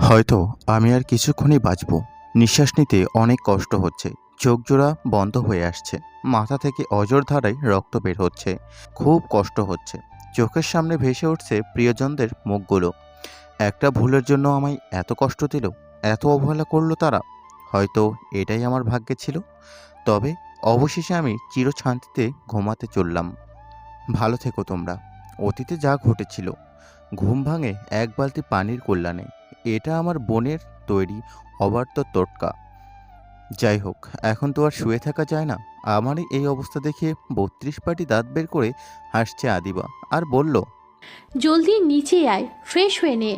হয়তো আমি আর কিছুক্ষণই বাঁচব। নিঃশ্বাস নিতে অনেক কষ্ট হচ্ছে। চোখ জোড়া বন্ধ হয়ে আসছে। মাথা থেকে অঝোর ধারায় রক্ত বের হচ্ছে। খুব কষ্ট হচ্ছে। চোখের সামনে ভেসে উঠছে প্রিয়জনদের মুখগুলো। একটা ভুলের জন্য আমায় এত কষ্ট দিল, এত অবহেলা করলো তারা। হয়তো এটাই আমার ভাগ্যে ছিল। তবে অবশেষে আমি চিরশান্তিতে ঘুমাতে চললাম। ভালো থেকো তোমরা। অতীতে যা ঘটেছিল, ঘুম ভাঙে এক বালতি পানির কল্যাণে। এটা আমার বোনের তৈরি অবার্ত টোটকা। যাই হোক, এখন তো আর শুয়ে থাকা যায় না। আমারই এই অবস্থা দেখে ৩২ পাটি দাঁত বের করে হাসছে আদিবা আর বলল, জলদি নিচে আয়, ফ্রেশ হয়ে নে।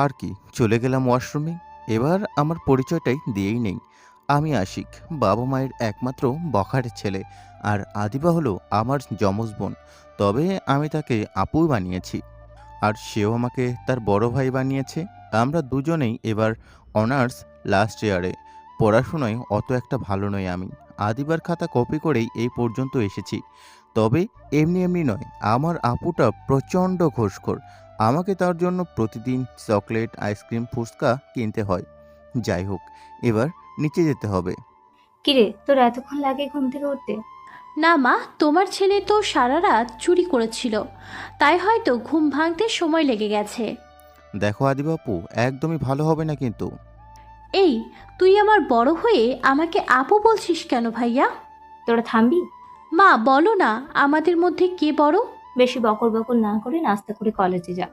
আর কি, চলে গেলাম ওয়াশরুমে। এবার আমার পরিচয়টাই দিয়েই নেই। আমি আশিক, বাবা মায়ের একমাত্র বখাটের ছেলে। আর আদিবা হলো আমার যমজ বোন। তবে আমি তাকে আপুই বানিয়েছি। আর সেও আমাকে তার বড় ভাই বানিয়েছে। আমরা দুজনেই এবার অনার্স লাস্ট ইয়ারে। পড়াশোনায় অত একটা ভালো নই আমি। আদিবার খাতা কপি করেই এই পর্যন্ত এসেছি। তবে এমনি এমনি নয়, আমার আপুটা প্রচণ্ড ঘুষখোর। আমাকে তার জন্য প্রতিদিন চকলেট, আইসক্রিম, ফুচকা কিনতে হয়। যাই হোক, এবার নিচে যেতে হবে। কিরে, তোর এতক্ষণ লাগে ঘুম থেকে উঠতে? না মা, তোমার ছেলে তো সারা রাত চুরি করেছিল, তাই হয়তো ঘুম ভাঙতে সময় লেগে গেছে। দেখো আদিবাপু, একদমই ভালো হবে না কিন্তু। এই, তুই আমার বড় হয়ে আমাকে আপু বলছিস কেন ভাইয়া? তোরা থামবি? মা বলো না, আমাদের মধ্যে কে বড়? বেশি বকর বকর না করে নাস্তা করে কলেজে যা।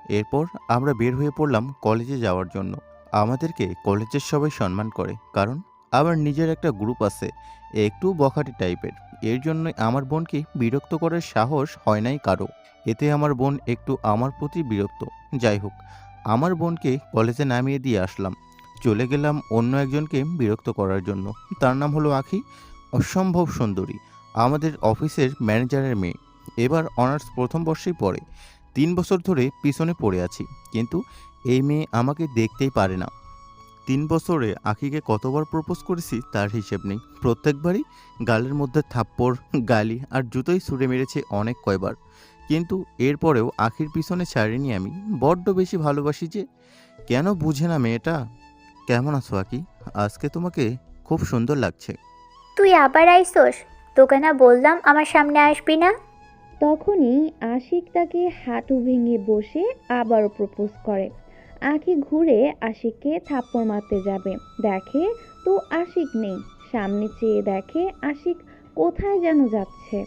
এরপর আমরা বের হয়ে পড়লাম কলেজে যাওয়ার জন্য। আমাদেরকে কলেজের সবাই সম্মান করে, কারণ আমার নিজের একটা গ্রুপ আছে, একটু বখাটে টাইপের। এর জন্যই আমার বোনকে বিরক্ত করার সাহস হয় নাই কারো। এতে আমার বোন একটু আমার প্রতি বিরক্ত। যাই হোক, আমার বোনকে কলেজে নামিয়ে দিয়ে আসলাম। চলে গেলাম অন্য একজনকে বিরক্ত করার জন্য। তার নাম হলো আখি। অসম্ভব সুন্দরী, আমাদের অফিসের ম্যানেজারের মেয়ে। এবার অনার্স প্রথম বর্ষেই পড়ে। ৩ বছর ধরে পিছনে পড়ে আছি, কিন্তু এই মেয়ে আমাকে দেখতেই পারে না। ৩ বছরে আখিকে কতবার প্রপোজ করেছি তার হিসেব নেই। প্রত্যেকবারই গালের মধ্যে থাপ্পড়, গালি আর জুতোই ছুঁড়ে মেরেছে অনেক কয়বার। কিন্তু এরপরেও আখির পিছনে ছাড়িনি আমি। বড্ড বেশি ভালোবাসি যে। কেন বুঝে না মেয়েটা। কেমন আছো আকি? আজকে তোমাকে খুব সুন্দর লাগছে। তুই আবার আইসোস? তোকে না বললাম আমার সামনে আসবি না? তখনই আশিক তাকে হাঁটু ভেঙে বসে আবারও প্রপোজ করে। আঁখি ঘুরে আশিককে থাপ্পড় মারতে যাবে, দেখে তো আশিক নেই। সামনে চেয়ে দেখে আশিক কোথায় যেন যাচ্ছে।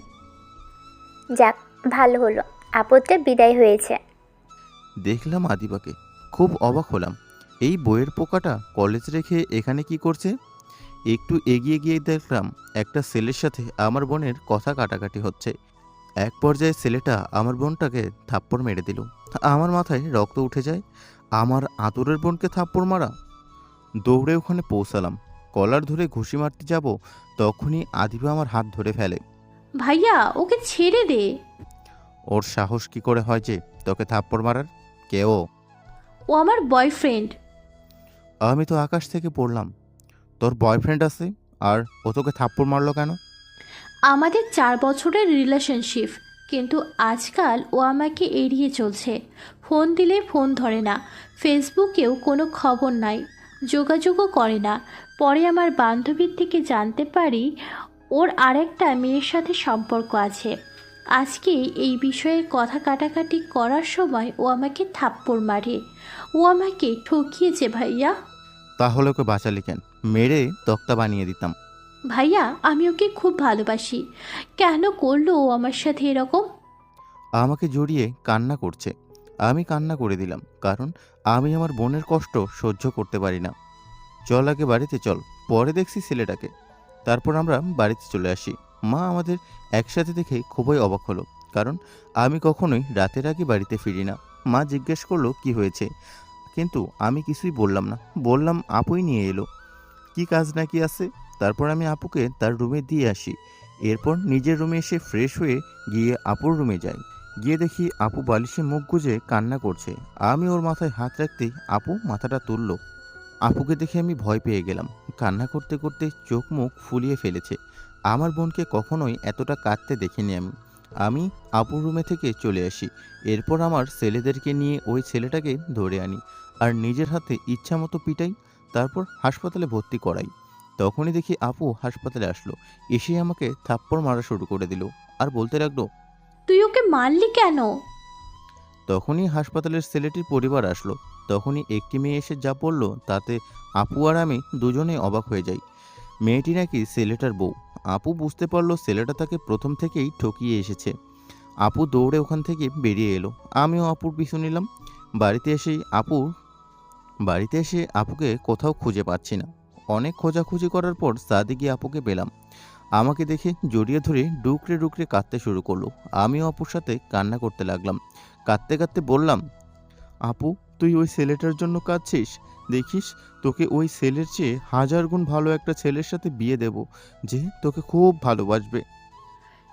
যাক, ভালো হলো, আপদটা বিদায় হয়েছে। দেখলাম আদিবাকে, খুব অবাক হলাম। এই বইয়ের পোকাটা কলেজ রেখে এখানে কি করছে? একটু এগিয়ে গিয়ে দেখলাম একটা ছেলের সাথে আমার বোনের কথা কাটাকাটি হচ্ছে। এক পর্যায়ে ছেলেটা আমার বোনটাকে থাপ্পড় মেরে দিল। আমার মাথায় রক্ত উঠে যায়। আমার আদরের বোনকে থাপ্পড় মারা! দৌড়ে ওখানে পৌঁছালাম। কলার ধরে ঘুষি মারতে যাব, তখনই আদিবা আমার হাত ধরে ফেলে। ভাইয়া, ওকে ছেড়ে দে। ওর সাহস কি করে হয় যে তোকে থাপ্পড় মারার? কে ও? ও আমার বয়ফ্রেন্ড। আমি তো আকাশ থেকে পড়লাম। তোর বয়ফ্রেন্ড আছে, আর ও তোকে থাপ্পড় মারলো কেন? আমাদের 4 বছরের রিলেশনশিপ, কিন্তু আজকাল ও আমাকে এড়িয়ে চলছে। ফোন দিলে ফোন ধরে না, ফেসবুকেও কোনো খবর নাই, যোগাযোগও করে না। পরে আমার বান্ধবীর থেকে জানতে পারি ওর আরেকটা মেয়ের সাথে সম্পর্ক আছে। আজকে এই বিষয়ে কথা কাটাকাটি করার সময় ও আমাকে থাপ্পড় মারে। ও আমাকে ঠকিয়েছে ভাইয়া। তাহলে ওকে বাঁচালি কেন? মেরে তক্তা বানিয়ে দিতাম। ভাইয়া, আমি ওকে খুব ভালোবাসি। কেন করলো ও আমার সাথে এরকম? আমাকে জড়িয়ে কান্না করছে। আমি কান্না করে দিলাম, কারণ আমি আমার বোনের কষ্ট সহ্য করতে পারি না। চল আগে বাড়িতে চল, পরে দেখছি ছেলেটাকে। তারপর আমরা বাড়িতে চলে আসি। মা আমাদের একসাথে দেখে খুবই অবাক হলো, কারণ আমি কখনোই রাতের আগে বাড়িতে ফিরি না। মা জিজ্ঞেস করলো কি হয়েছে, কিন্তু আমি কিছুই বললাম না। বললাম আপুই নিয়ে এলো, কি কাজ নাকি আছে। তারপর আমি আপুকে তার রুমে দিয়ে আসি। এরপর নিজের রুমে এসে ফ্রেশ হয়ে গিয়ে আপুর রুমে যাই। গিয়ে দেখি আপু বালিশে মুখ গুজে কান্না করছে। আমি ওর মাথায় হাত রাখতেই আপু মাথাটা তুলল। আপুকে দেখে আমি ভয় পেয়ে গেলাম। কান্না করতে করতে চোখ মুখ ফুলিয়ে ফেলেছে। আমার বোনকে কখনোই এতটা কাঁদতে দেখিনি আমি। আমি আপুর রুমে থেকে চলে আসি। এরপর আমার ছেলেদেরকে নিয়ে ওই ছেলেটাকে ধরে আনি আর নিজের হাতে ইচ্ছামতো পিটাই, তারপর হাসপাতালে ভর্তি করাই। তখনই দেখি আপু হাসপাতালে আসলো, এসে আমাকে থাপ্পড় মারা শুরু করে দিল আর বলতে লাগলো। তুই ওকে মারলি কেন? তখনই হাসপাতালের ছেলেটির পরিবার আসলো। তখনই একটি মেয়ে এসে যা বলল তাতে আপু আর আমি দুজনেই অবাক হয়ে যাই। মেয়েটি নাকি ছেলেটার বউ। আপু বুঝতে পারলো ছেলেটা তাকে প্রথম থেকেই ঠকিয়ে এসেছে। আপু দৌড়ে ওখান থেকে বেরিয়ে এলো। আমিও আপুর পিছু নিলাম। বাড়িতে এসে আপুকে কোথাও খুঁজে পাচ্ছি না। অনেক খোঁজাখুঁজি করার পর সাদে গিয়ে আপুকে পেলাম। আমাকে দেখে জড়িয়ে ধরে ডুকরে ডুকরে কাঁদতে শুরু করলো। আমিও আপুর সাথে কান্না করতে লাগলাম। কাঁদতে কাঁদতে বললাম, আপু তুই ওই ছেলেটার জন্য কাঁদছিস? দেখিস তোকে ওই ছেলের চেয়ে 1000 গুণ ভালো একটা ছেলের সাথে বিয়ে দেব, যে তোকে খুব ভালোবাসবে।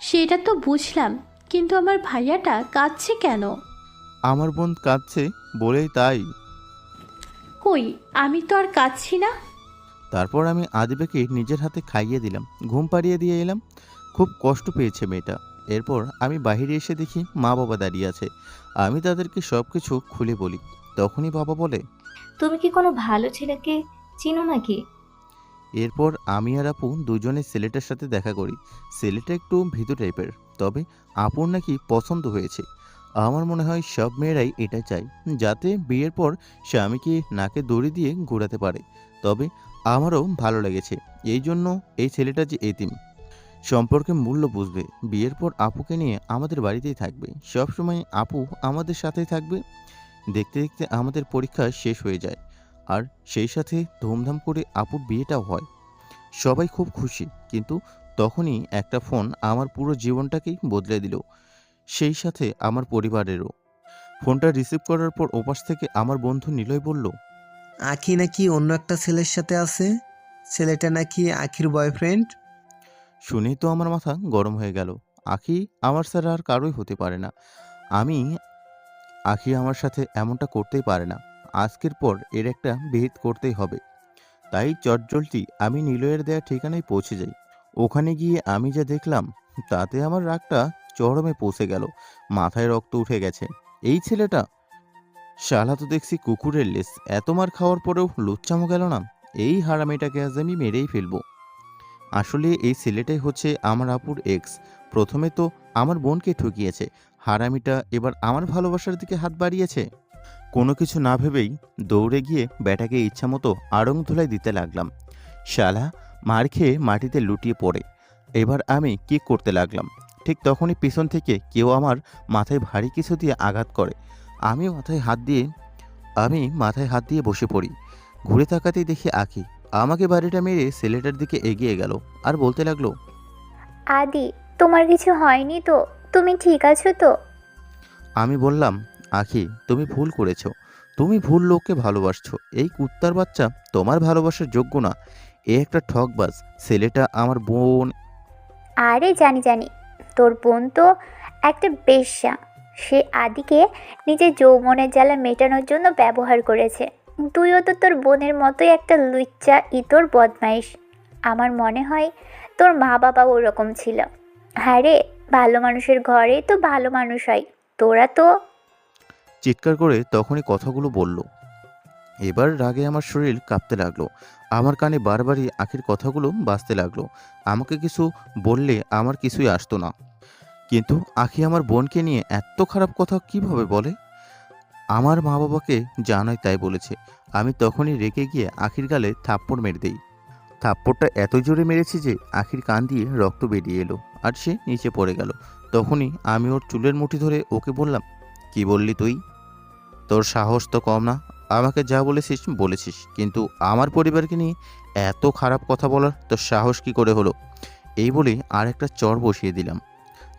সেটা তো বুঝলাম, কিন্তু আমার ভাইয়াটা কাঁদছে কেন? আমার বোন কাঁদছে বলেই তাই। কই, আমি তো আর কাঁদছি না। তারপর আমি আদিবাকে নিজের হাতে খাইয়ে দিলাম, ঘুম পাড়িয়ে দিয়ে এলাম। খুব কষ্ট পেয়েছে মেয়েটা। এরপর আমি বাইরে এসে দেখি মা বাবা দাঁড়িয়ে আছে। আমি তাদেরকে সব কিছু খুলে বলি। তখনই বাবা বলে, তুমি কি কোনো ভালো ছেলেকে চিনো নাকি? এরপর আমি আর আপু দুজনে ছেলেটার সাথে দেখা করি। ছেলেটা একটু ভীতু টাইপের, তবে আপুর নাকি পছন্দ হয়েছে। আমার মনে হয় সব মেয়েরাই এটা চায়, যাতে বিয়ের পর স্বামীকে নাকে দড়ি দিয়ে ঘোরাতে পারে। তবে আমারও ভালো লেগেছে, এই জন্য এই ছেলেটা যে এতিম, সম্পর্কে মূল্য বুঝবে। বিয়ের পর আপুকে নিয়ে আমাদের বাড়িতেই থাকবে, সবসময় আপু আমাদের সাথেই থাকবে। দেখতে দেখতে আমাদের পরীক্ষা শেষ হয়ে যায়, আর সেই সাথে ধুমধাম করে আপুর বিয়েটাও হয়। সবাই খুব খুশি, কিন্তু তখনই একটা ফোন আমার পুরো জীবনটাকেই বদলে দিল, সেই সাথে আমার পরিবারেরও। ফোনটা রিসিভ করার পর ওপাশ থেকে আমার বন্ধু নিলয় বলল, আখি নাকি অন্য একটা ছেলের সাথে আছে। ছেলেটা নাকি আখির বয়ফ্রেন্ড। শুনেই তো আমার মাথা গরম হয়ে গেল। আখি আমার ছাড়া আর কারোই হতে পারে না। আমি আখি আমার সাথে এমনটা করতেই পারে না। আজকের পর এর একটা বিহিত করতেই হবে। তাই চটজলটি আমি নিলয়ের দেয়া ঠিকানায় পৌঁছে যাই। ওখানে গিয়ে আমি যা দেখলাম তাতে আমার রাগটা চরমে পৌঁছে গেল। মাথায় রক্ত উঠে গেছে। এই ছেলেটা, শালা তো দেখছি কুকুরের লেস, এত মার খাওয়ার পরেও লুচ্চামো গেল না। এই হারামিটাকে আজ আমি মেরেই ফেলবো। আসলে এই ছেলেটাই হচ্ছে আমার আপুর এক্স। প্রথমে তো আমার বোনকে ঠকিয়েছে, হারামিটা এবার আমার ভালোবাসার দিকে হাত বাড়িয়েছে। কোনো কিছু না ভেবেই দৌড়ে গিয়ে ব্যাটাকে ইচ্ছামতো আড়ং ধুলাই দিতে লাগলাম। শালা মার খেয়ে মাটিতে লুটিয়ে পড়ে। এবার আমি কি করতে লাগলাম, ঠিক তখনই পিছন থেকে কেউ আমার মাথায় ভারী কিছু দিয়ে আঘাত করে। আমি মাথায় হাত দিয়ে বসে পড়ি। ঘুরে তাকাতেই দেখি আখি আমাকে বাড়িটা মেরে ছেলেটার দিকে এগিয়ে গেল আর বলতে লাগলো, আদি, তোমার কিছু হয়নি তো? তুমি ঠিক আছো তো? আমি বললাম, আখি তুমি ভুল করেছো, তুমি ভুল লোককে ভালোবাসছো। এই কুত্তার বাচ্চা তোমার ভালোবাসার যোগ্য না। এ একটা ঠকবাজ। ছেলেটা আমার বোন। আরে জানি জানি, তোর বোন তো একটা বেশ্যা। সে আদিকে নিজের যৌবনের জ্বালা মেটানোর জন্য ব্যবহার করেছে। তুইও তো তোর বোনের মতোই একটা লুচ্চা ইতর বদমাইশ। আমার মনে হয় তোর মা বাবা ওরকম ছিল। হ্যাঁ রে, ভালো মানুষের ঘরে তো ভালো মানুষ হয়। তোরা তো চিৎকার করে তখনই কথাগুলো বলল। এবার রাগে আমার শরীর কাঁপতে লাগলো। আমার কানে বারবারই আখির কথাগুলো বাজতে লাগলো। আমাকে কিছু বললে আমার কিছুই আসতো না, কিন্তু আখি আমার বোনকে নিয়ে এত খারাপ কথা কিভাবে বলে? আমার মা বাবাকে জানাই তাই বলেছে। আমি তখনই রেগে গিয়ে আখির গালে থাপ্পড় মেরে দেই। থাপ্পড়টা এত জোরে মেরেছি যে আখির কান দিয়ে রক্ত বেরিয়ে এলো আর সে নিচে পড়ে গেল। তখনই আমি ওর চুলের মুঠি ধরে ওকে বললাম, কি বললি তুই? তোর সাহস তো কম না। আমাকে যা বলেছিস বলেছিস, কিন্তু আমার পরিবারকে নিয়ে এত খারাপ কথা বলার তোর সাহস কি করে হলো? এই বলে আর একটা চর বসিয়ে দিলাম।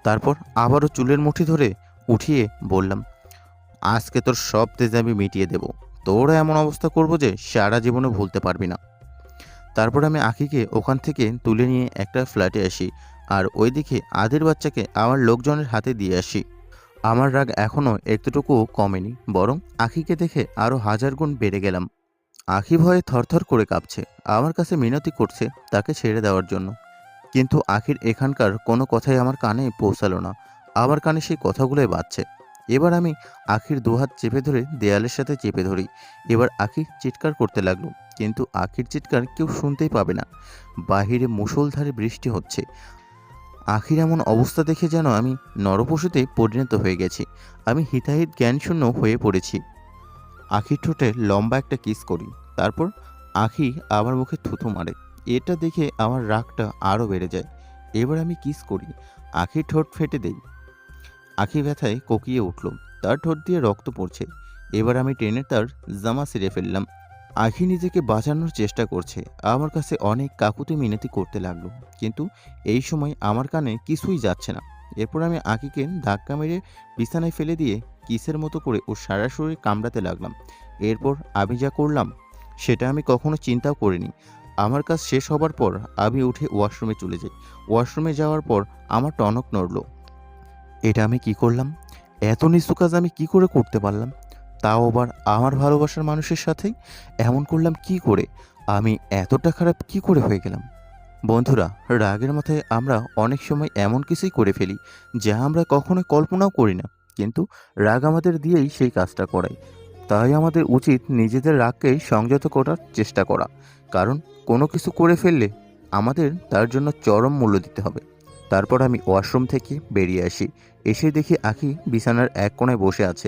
তারপর আবারও চুলের মুঠি ধরে উঠিয়ে বললাম, আজকে তোর সব তেজ আমি মিটিয়ে দেব। তোরা এমন অবস্থা করবো যে সারা জীবনে ভুলতে পারবি না। তারপর আমি আখিকে ওখান থেকে তুলে নিয়ে একটা ফ্ল্যাটে আসি, আর ওইদিকে আদির বাচ্চাকে আমার লোকজনের হাতে দিয়ে আসি। আমার রাগ এখনও একটুটুকুও কমেনি, বরং আখিকে দেখে আরও 1000 গুণ বেড়ে গেলাম। আখি ভয়ে থরথর করে কাঁপছে, আমার কাছে মিনতি করছে তাকে ছেড়ে দেওয়ার জন্য। কিন্তু আখির এখানকার কোনো কথাই আমার কানে পৌঁছালো না। আমার কানে সেই কথাগুলোই বাজছে। এবার আমি আখির দুহাত চেপে ধরে দেয়ালের সাথে চেপে ধরি। এবার আখি চিৎকার করতে লাগলো, কিন্তু আখির চিৎকার কেউ শুনতেই পাবে না। বাহিরে মুষলধারে বৃষ্টি হচ্ছে। আখির এমন অবস্থা দেখে যেন আমি নরপশুতে পরিণত হয়ে গেছি। আমি হিতাহিত জ্ঞানশূন্য হয়ে পড়েছি। আখির ঠোঁটে লম্বা একটা কিস করি। তারপর আখি আমার মুখে থুথু মারে। এটা দেখে আমার রাগটা আরও বেড়ে যায়। এবার আমি কিস করি, আখির ঠোঁট ফেটে দেই। আখি ব্যথায় কোকিয়ে উঠল, তার ঠোঁট দিয়ে রক্ত পড়ছে। এবার আমি টেনে তার জামা ছিঁড়ে ফেললাম। আখি নিজেকে বাঁচানোর চেষ্টা করছে, আমার কাছে অনেক কাকুতি মিনতি করতে লাগলো, কিন্তু এই সময় আমার কানে কিছুই যাচ্ছে না। এরপর আমি আখিকে ধাক্কা মেরে বিছানায় ফেলে দিয়ে কিসের মতো করে ওর সারা শরীর কামড়াতে লাগলাম। এরপর আমি যা করলাম সেটা আমি কখনো চিন্তাও করিনি। আমার কাজ শেষ হবার পর আমি উঠে ওয়াশরুমে চলে যাই। ওয়াশরুমে যাওয়ার পর আমার টনক নড়ল। এটা আমি কি করলাম? এত নিচু কাজ আমি কি করে করতে পারলাম? তাও আবার আমার ভালোবাসার মানুষের সাথেই। এমন করলাম কি করে? আমি এতটা খারাপ কি করে হয়ে গেলাম? বন্ধুরা, রাগের মাথায় আমরা অনেক সময় এমন কিছুই করে ফেলি যা আমরা কখনোই কল্পনাও করি না, কিন্তু রাগ আমাদের দিয়েই সেই কাজটা করায়। তাই আমাদের উচিত নিজেদের রাগকে সংযত করার চেষ্টা করা, কারণ কোনো কিছু করে ফেললে আমাদের তার জন্য চরম মূল্য দিতে হবে। তারপর আমি ওয়াশরুম থেকে বেরিয়ে আসি। এসে দেখি আখি বিছানার এক কোণায় বসে আছে।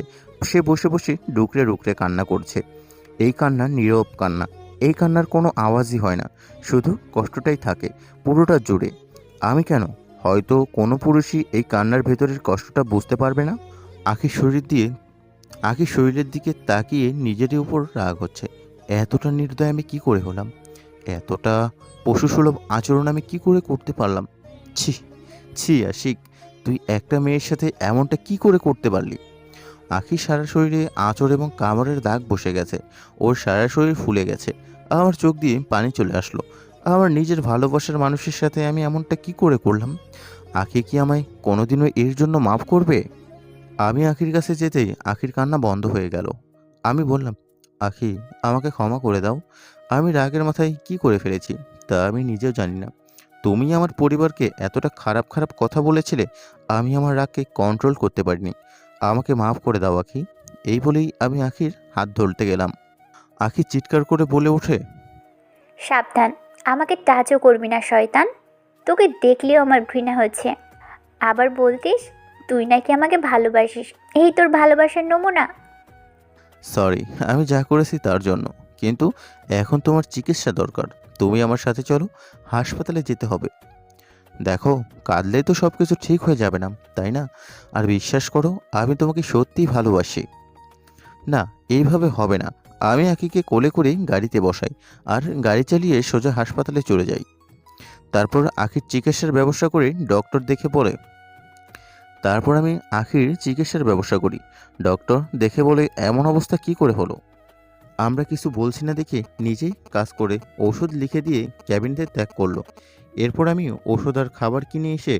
সে বসে বসে ডুকরে ডুকরে কান্না করছে। এই কান্না নীরব কান্না। এই কান্নার কোনো আওয়াজই হয় না, শুধু কষ্টটাই থাকে পুরোটা জুড়ে। আমি কেন? হয়তো কোনো পুরুষই এই কান্নার ভেতরের কষ্টটা বুঝতে পারবে না। আখির শরীরের দিকে তাকিয়ে নিজেরই উপর রাগ হচ্ছে। এতটা নির্দয় আমি কি করে হলাম? এতটা পশুসুলভ আচরণ আমি কি করে করতে পারলাম? ছি ছি আশিক, তুই একটা মেয়ের সাথে এমনটা কি করে করতে পারলি? আখির সারা শরীরে আঁচড় এবং কামড়ের দাগ বসে গেছে। ওর সারা শরীর ফুলে গেছে। আমার চোখ দিয়ে পানি চলে আসলো। আমার নিজের ভালোবাসার মানুষের সাথে আমি এমনটা কি করে করলাম? আখি কি আমায় কোনোদিনও এর জন্য মাফ করবে? আমি আখির কাছে যেতেই আখির কান্না বন্ধ হয়ে গেল। আমি বললাম, আখি, আমাকে ক্ষমা করে দাও। আমি রাগের মাথায় কি করে ফেলেছি তা আমি নিজেও জানি না। তুমি আমার পরিবারকে এতটা খারাপ খারাপ কথা বলেছিলে, আমি আমার রাগকে কন্ট্রোল করতে পারিনি। আমাকে মাফ করে দাও আখি। এই বলেই আমি আখির হাত ধরতে গেলাম। আখি চিৎকার করে বলে ওঠে, সাবধান, আমাকে টাচও করবি না শয়তান। তোকে দেখলেও আমার ঘৃণা হচ্ছে। আবার বলতিস তুই নাকি আমাকে ভালোবাসিস। এই তোর ভালোবাসার নমুনা। সরি, আমি যা করেছি তার জন্য, কিন্তু এখন তোমার চিকিৎসা দরকার। তুমি আমার সাথে চলো, হাসপাতালে যেতে হবে। দেখো, কাঁদলেই তো সব কিছু ঠিক হয়ে যাবে না, তাই না? আর বিশ্বাস করো, আমি তোমাকে সত্যিই ভালোবাসি। না, এইভাবে হবে না। আমি আকিকে কোলে করে গাড়িতে বসাই আর গাড়ি চালিয়ে সোজা হাসপাতালে চলে যাই। তারপর আখির চিকিৎসার ব্যবস্থা করে ডক্টর দেখে বলে তারপর আমি আখির চিকিৎসার ব্যবস্থা করি। ডক্টর দেখে বলে, এমন অবস্থা কি করে হলো? আমরা কিছু বলছি না দেখে নিজেই কাজ করে ওষুধ লিখে দিয়ে ক্যাবিনেটে ত্যাগ করলো। এরপর আমি ওষুধ আর খাবার কিনে এসে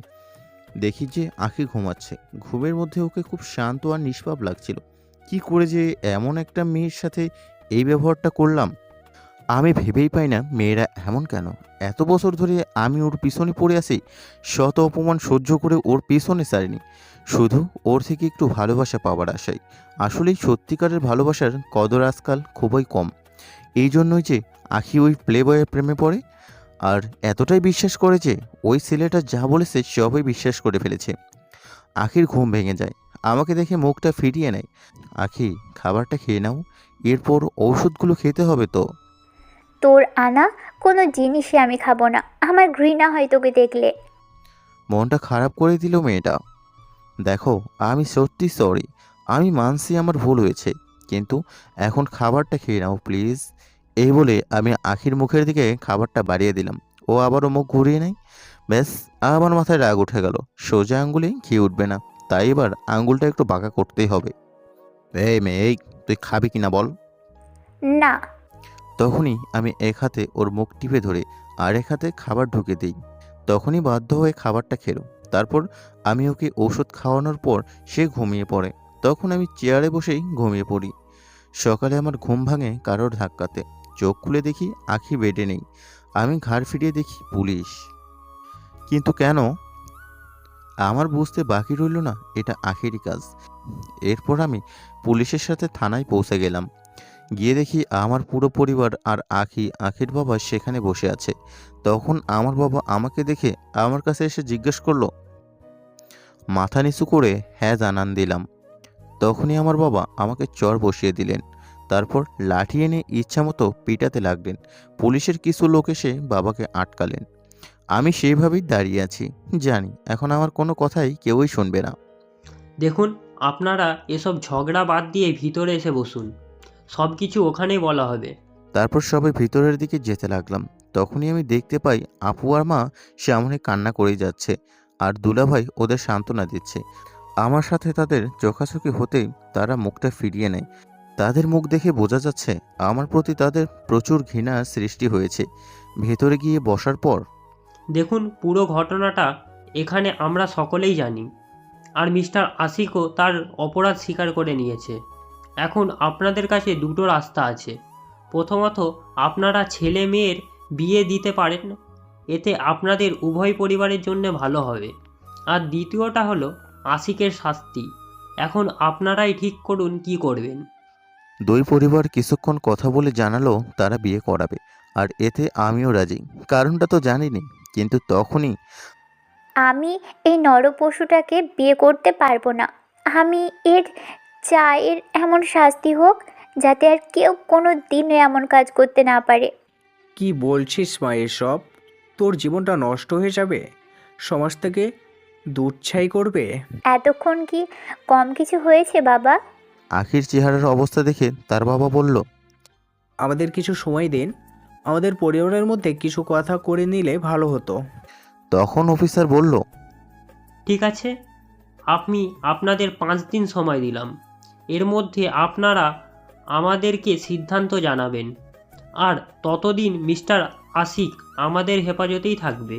দেখি যে আখি ঘুমাচ্ছে। ঘুমের মধ্যে ওকে খুব শান্ত আর নিষ্পাপ লাগছিল। কি করে যে এমন একটা মেয়ের সাথে এই ব্যবহারটা করলাম, আমি ভেবেই পাই না মেয়েরা এমন কেন। এত বছর ধরে আমি ওর পিছনে পড়ে আছি, শত অপমান সহ্য করে ওর পিছনে ছাড়িনি, শুধু ওর থেকে একটু ভালোবাসা পাওয়ার আশায়। আসলেই সত্যিকারের ভালোবাসার কদর আজকাল খুবই কম। এই জন্যই যে আখি ওই প্লে বয়ের প্রেমে পড়ে আর এতটাই বিশ্বাস করে যে ওই ছেলেটা যা বলেছে সবই বিশ্বাস করে ফেলেছে। আখির ঘুম ভেঙে যায়, আমাকে দেখে মুখটা ফিরিয়ে নেয়। আখি, খাবারটা খেয়ে নাও, এরপর ঔষধগুলো খেতে হবে তো। তোর আনা কোনো জিনিসই আমি খাবো না। আমার ঘৃণা হয় তোকে দেখলে। মনটা খারাপ করে দিল মেয়েটা। দেখো, আমি সত্যি সরি। আমি মানছি আমার ভুল হয়েছে, কিন্তু এখন খাবারটা খেয়ে নাও প্লিজ। এই বলে আমি আখির মুখের দিকে খাবারটা বাড়িয়ে দিলাম। ও আবারও মুখ ঘুরিয়ে নেয়। ব্যাস, আমার মাথায় রাগ উঠে গেল। সোজা আঙ্গুলে ঘি উঠবে না, তাই এবার আঙ্গুলটা একটু বাঁকা করতেই হবে। এই মেয়ে, এই, তুই খাবি কিনা বল? না। তখনই আমি এক হাতে ওর মুখ টিপে ধরে আর এক হাতে খাবার ঢুকে দিই। তখনই বাধ্য হয়ে খাবারটা খেলো। তারপর আমি ওকে ওষুধ খাওয়ানোর পর সে ঘুমিয়ে পড়ে। তখন আমি চেয়ারে বসেই ঘুমিয়ে পড়ি। সকালে আমার ঘুম ভাঙে কারোর ধাক্কাতে। চোখ খুলে দেখি আখি বেডে নেই। আমি ঘাড় ফিরিয়ে দেখি পুলিশ। কিন্তু কেন? আমার বুঝতে বাকি রইল না এটা আখেরি কাজ। এরপর আমি পুলিশের সাথে থানায় পৌঁছে গেলাম। গিয়ে দেখি আমার পুরো পরিবার আর আখির বাবা সেখানে বসে আছে। তখন আমার বাবা আমাকে দেখে আমার কাছে এসে জিজ্ঞেস করলো। মাথা নিচু করে হ্যাঁ জানান দিলাম। তখনই আমার বাবা আমাকে চড় বসিয়ে দিলেন। তারপর লাঠি এনে ইচ্ছামতো পিটাতে লাগলেন। পুলিশের কিছু লোক এসে বাবাকে আটকালেন। আমি সেইভাবেই দাঁড়িয়ে আছি। জানি এখন আমার কোনো কথাই কেউই শুনবে না। দেখুন, আপনারা এসব ঝগড়া বাদ দিয়ে ভিতরে এসে বসুন। সব কিছু ওখানেই বলা হবে। তারপর সবাই ভিতরের দিকে যেতে লাগলাম। তখনই আমি দেখতে পাই আপু আর মা সামনে কান্না করেই যাচ্ছে, আর দুলাভাই ওদের সান্ত্বনা দিচ্ছে। আমার সাথে তাদের চোখাচোখি হতেই তারা মুখটা ফিরিয়ে নেয়। তাদের মুখ দেখে বোঝা যাচ্ছে আমার প্রতি তাদের প্রচুর ঘৃণা সৃষ্টি হয়েছে। ভেতরে গিয়ে বসার পর দেখুন, পুরো ঘটনাটা এখানে আমরা সকলেই জানি। আর মিস্টার আশিকও তার অপরাধ স্বীকার করে নিয়েছে। এখন আপনাদের কাছে দুটো রাস্তা আছে। প্রথমত, আপনারা ছেলে মেয়ের বিয়ে দিতে পারেন, এতে আপনাদের উভয় পরিবারের জন্য ভালো হবে। আর দ্বিতীয়টা হলো আশিকের শাস্তি। এখন আপনারাই ঠিক করুন কি করবেন। দুই পরিবার কিছুক্ষণ কথা বলে জানালো তারা বিয়ে করাবে, আর এতে আমিও রাজি। কারণটা তো জানিনি, কিন্তু তখনই আমি এই নরপশুটাকে বিয়ে করতে পারবো না। আমি এর এমন শাস্তি হোক যাতে আর কেউ কোনো দিনও এমন কাজ করতে না পারে। কি বলছিস মা এসব? তোর জীবনটা নষ্ট হয়ে যাবে, সমাজ থেকে দূরছাই করবে। এতক্ষণ কি কম কিছু হয়েছে বাবা? আখির চেহারার অবস্থা দেখে তার বাবা বলল, আমাদের কিছু সময় দিন, আমাদের পরিবারের মধ্যে কিছু কথা করে নিলে ভালো হতো। তখন অফিসার বলল, ঠিক আছে, আপনি আপনাদের 5 দিন সময় দিলাম। এর মধ্যে আপনারা আমাদেরকে সিদ্ধান্ত জানাবেন। আর ততদিন মিস্টার আশিক আমাদের হেফাজতেই থাকবে।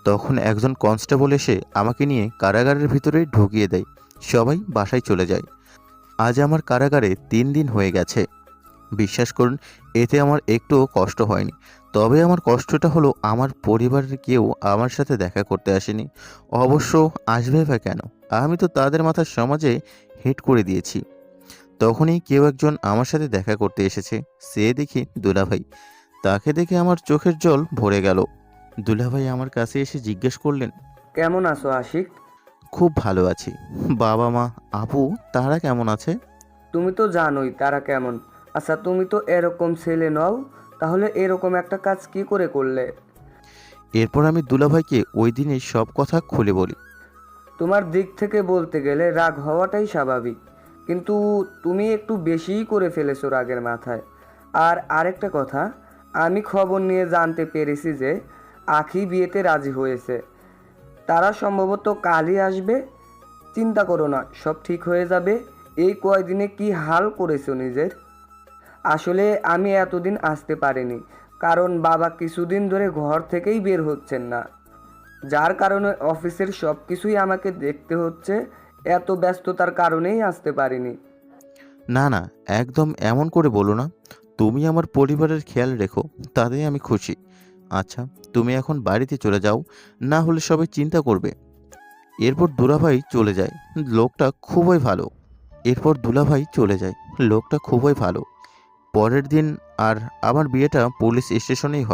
তখন একজন কনস্টেবল এসে আমাকে নিয়ে কারাগারের ভিতরে ঢুকিয়ে দেয়। সবাই বাসায় চলে যায়। আজ আমার কারাগারে 3 দিন হয়ে গেছে। বিশ্বাস করুন, এতে আমার একটুও কষ্ট হয়নি। তবে আমার কষ্টটা হলো আমার পরিবারের কেউ আমার সাথে দেখা করতে আসেনি। অবশ্য আসবে বা কেন? আমি তো তাদের মাথার সমাজে হেট করে দিয়েছি। তখনই কেউ একজন আমার সাথে দেখা করতে এসেছে। সে দেখি দুলাভাই। তাকে দেখে আমার চোখের জল ভরে গেল। দুলাভাই আমার কাছে এসে জিজ্ঞেস করলেন, কেমন আছো আশিক? খুব ভালো আছি। বাবা মা আপু তারা কেমন আছে? তুমি তো জানোই তারা কেমন। আচ্ছা, তুমি তো এরকম ছেলে নও, তাহলে এরকম একটা কাজ কি করে করলে? এরপর আমি দুলাভাইকে ওই দিনের সব কথা খুলে বলি। তোমার দিক থেকে বলতে গেলে রাগ হওয়াটাই স্বাভাবিক, কিন্তু তুমি একটু বেশিই করে ফেলেছো রাগের মাথায়। আর আরেকটা কথা, আমি খবর নিয়ে জানতে পেরেছি যে আখি বিয়েতে রাজি হয়েছে। তারা সম্ভবত কালই আসবে। চিন্তা করো না, সব ঠিক হয়ে যাবে। এই কয়দিনে কি হাল করেছো নিজের। আসলে আমি এতদিন আসতে পারিনি, কারণ বাবা কিছুদিন ধরে ঘর থেকেই বের হচ্ছেন না, যার কারণে অফিসের সব কিছুই আমাকে দেখতে হচ্ছে। এত ব্যস্ততার কারণেই আসতে পারিনি। না না, একদম এমন করে বলো না। তুমি আমার পরিবারের খেয়াল রেখো, তাতেই আমি খুশি। আচ্ছা, তুমি এখন বাড়িতে চলে যাও, না হলে সবাই চিন্তা করবে। এরপর দুলাভাই চলে যায়। লোকটা খুবই ভালো। পরের দিন আমার বিয়েটা পুলিশ স্টেশনেই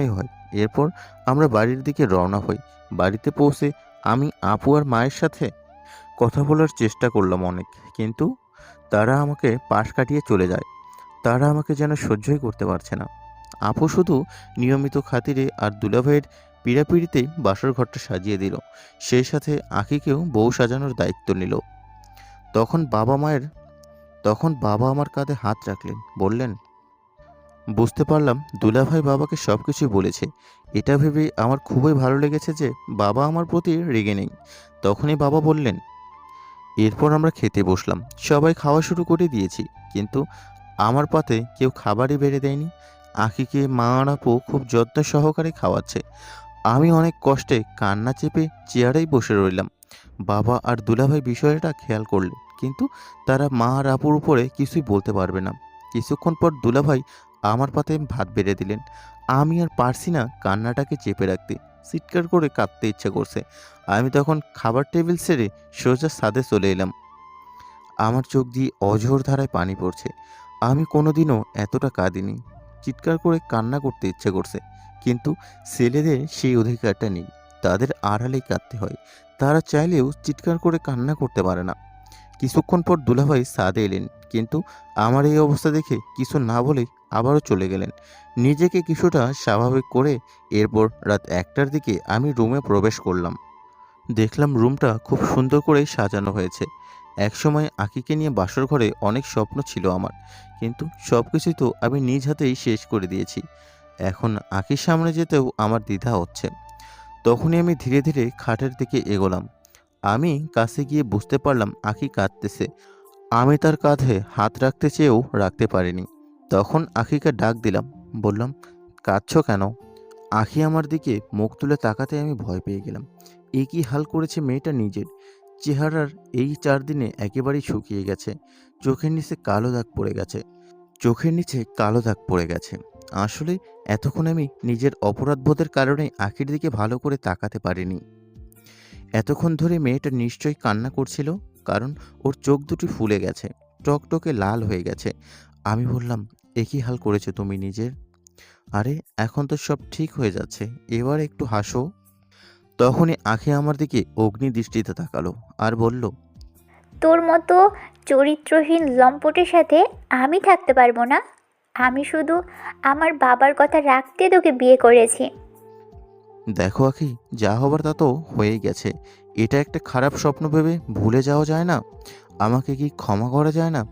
হয়। এরপর আমরা বাড়ির দিকে রওনা হই। বাড়িতে পৌঁছে আমি আপু আর মায়ের সাথে কথা বলার চেষ্টা করলাম অনেক, কিন্তু তারা আমাকে পাশ কাটিয়ে চলে যায়। তারা আমাকে যেন সহ্যই করতে পারছে না। আপু শুধু নিয়মিত খাতিরে আর দুলাভাইয়ের পীড়াপিড়িতেই বাসর ঘরটা সাজিয়ে দিল। সেই সাথে আখিকেও বউ সাজানোর দায়িত্ব নিল। তখন বাবা আমার কাঁধে হাত রাখলেন, বললেন, বুঝতে পারলাম দুলাভাই বাবাকে সব কিছুই বলেছে। এটা ভেবে আমার খুবই ভালো লেগেছে যে বাবা আমার প্রতি রেগে নেই। তখনই বাবা বললেন, এরপর আমরা খেতে বসলাম। সবাই খাওয়া শুরু করে দিয়েছি, কিন্তু আমার পাতে কেউ খাবারই বেড়ে দেয়নি। আখিকে মা আর আপু খুব যত্ন সহকারে খাওয়াচ্ছে। আমি অনেক কষ্টে কান্না চেপে চেয়ারেই বসে রইলাম। বাবা আর দুলাভাই বিষয়টা খেয়াল করলেন, কিন্তু তারা মা আর আপুর উপরে কিছুই বলতে পারবে না। কিছুক্ষণ পর দুলাভাই আমার পাতে ভাত বেড়ে দিলেন। আমি আর পারছি না কান্নাটাকে চেপে রাখতে। চিৎকার করে কাঁদতে ইচ্ছে করছে। আমি তখন খাবার টেবিল ছেড়ে সোজা ছাদে চলে এলাম। আমার চোখ দিয়ে অঝোর ধারায় পানি পড়ছে। আমি কোনোদিনও এতটা কাঁদিনি। চিৎকার করে কান্না করতে ইচ্ছে করছে, কিন্তু ছেলেদের সেই অধিকারটা নেই। তাদের আড়ালেই কাঁদতে হয়। তারা চাইলেও চিৎকার করে কান্না করতে পারে না। কিছুক্ষণ পর দুলাভাই ছাদে এলেন, কিন্তু আমার এই অবস্থা দেখে কিছু না বলেই আবারও চলে গেলেন। নিজেকে কিছুটা স্বাভাবিক করে এরপর রাত 1টার দিকে আমি রুমে প্রবেশ করলাম। দেখলাম রুমটা খুব সুন্দর করেই সাজানো হয়েছে। একসময় আঁকিকে নিয়ে বাসর ঘরে অনেক স্বপ্ন ছিল আমার, কিন্তু সব কিছুই তো আমি নিজ হাতেই শেষ করে দিয়েছি। এখন আঁকির সামনে যেতেও আমার দ্বিধা হচ্ছে। তখনই আমি ধীরে ধীরে খাটের দিকে এগোলাম। আমি কাছে গিয়ে বুঝতে পারলাম আঁকি কাঁদতেছে। আমি তার কাঁধে হাত রাখতে চেয়েও রাখতে পারিনি। তখন আঁকিকে ডাক দিলাম, বললাম, কাঁদছো কেন? আঁখি আমার দিকে মুখ তুলে তাকাতে আমি ভয় পেয়ে গেলাম। এ কি হাল করেছে মেয়েটা নিজের! চেহারার এই 4 দিনে একেবারেই শুকিয়ে গেছে। চোখের নিচে কালো দাগ পড়ে গেছে। আসলে এতক্ষণ আমি নিজের অপরাধবোধের কারণে আঁখির দিকে ভালো করে তাকাতে পারিনি। এতক্ষণ ধরে মেয়েটা নিশ্চয়ই কান্না করছিল, কারণ ওর চোখ দুটি ফুলে গেছে, টকটকে লাল হয়ে গেছে। আমি বললাম, এ কি হাল করেছো তুমি নিজের? আরে এখন তো সব ঠিক হয়ে যাচ্ছে, এবার একটু হাসো। তখনই আঁখি আমার দিকে অগ্নি দৃষ্টিতে তাকালো আর বলল, তোর মতো চরিত্রহীন লম্পটের সাথে আমি থাকতে পারবো না। আমি শুধু আমার বাবার কথা রাখতে তোকে বিয়ে করেছি। দেখো আঁখি, যা হবার তা তো হয়েই গেছে। এটা একটা খারাপ স্বপ্ন ভেবে ভুলে যাওয়া যায় না? আমাকে কি ক্ষমা করা যায় না?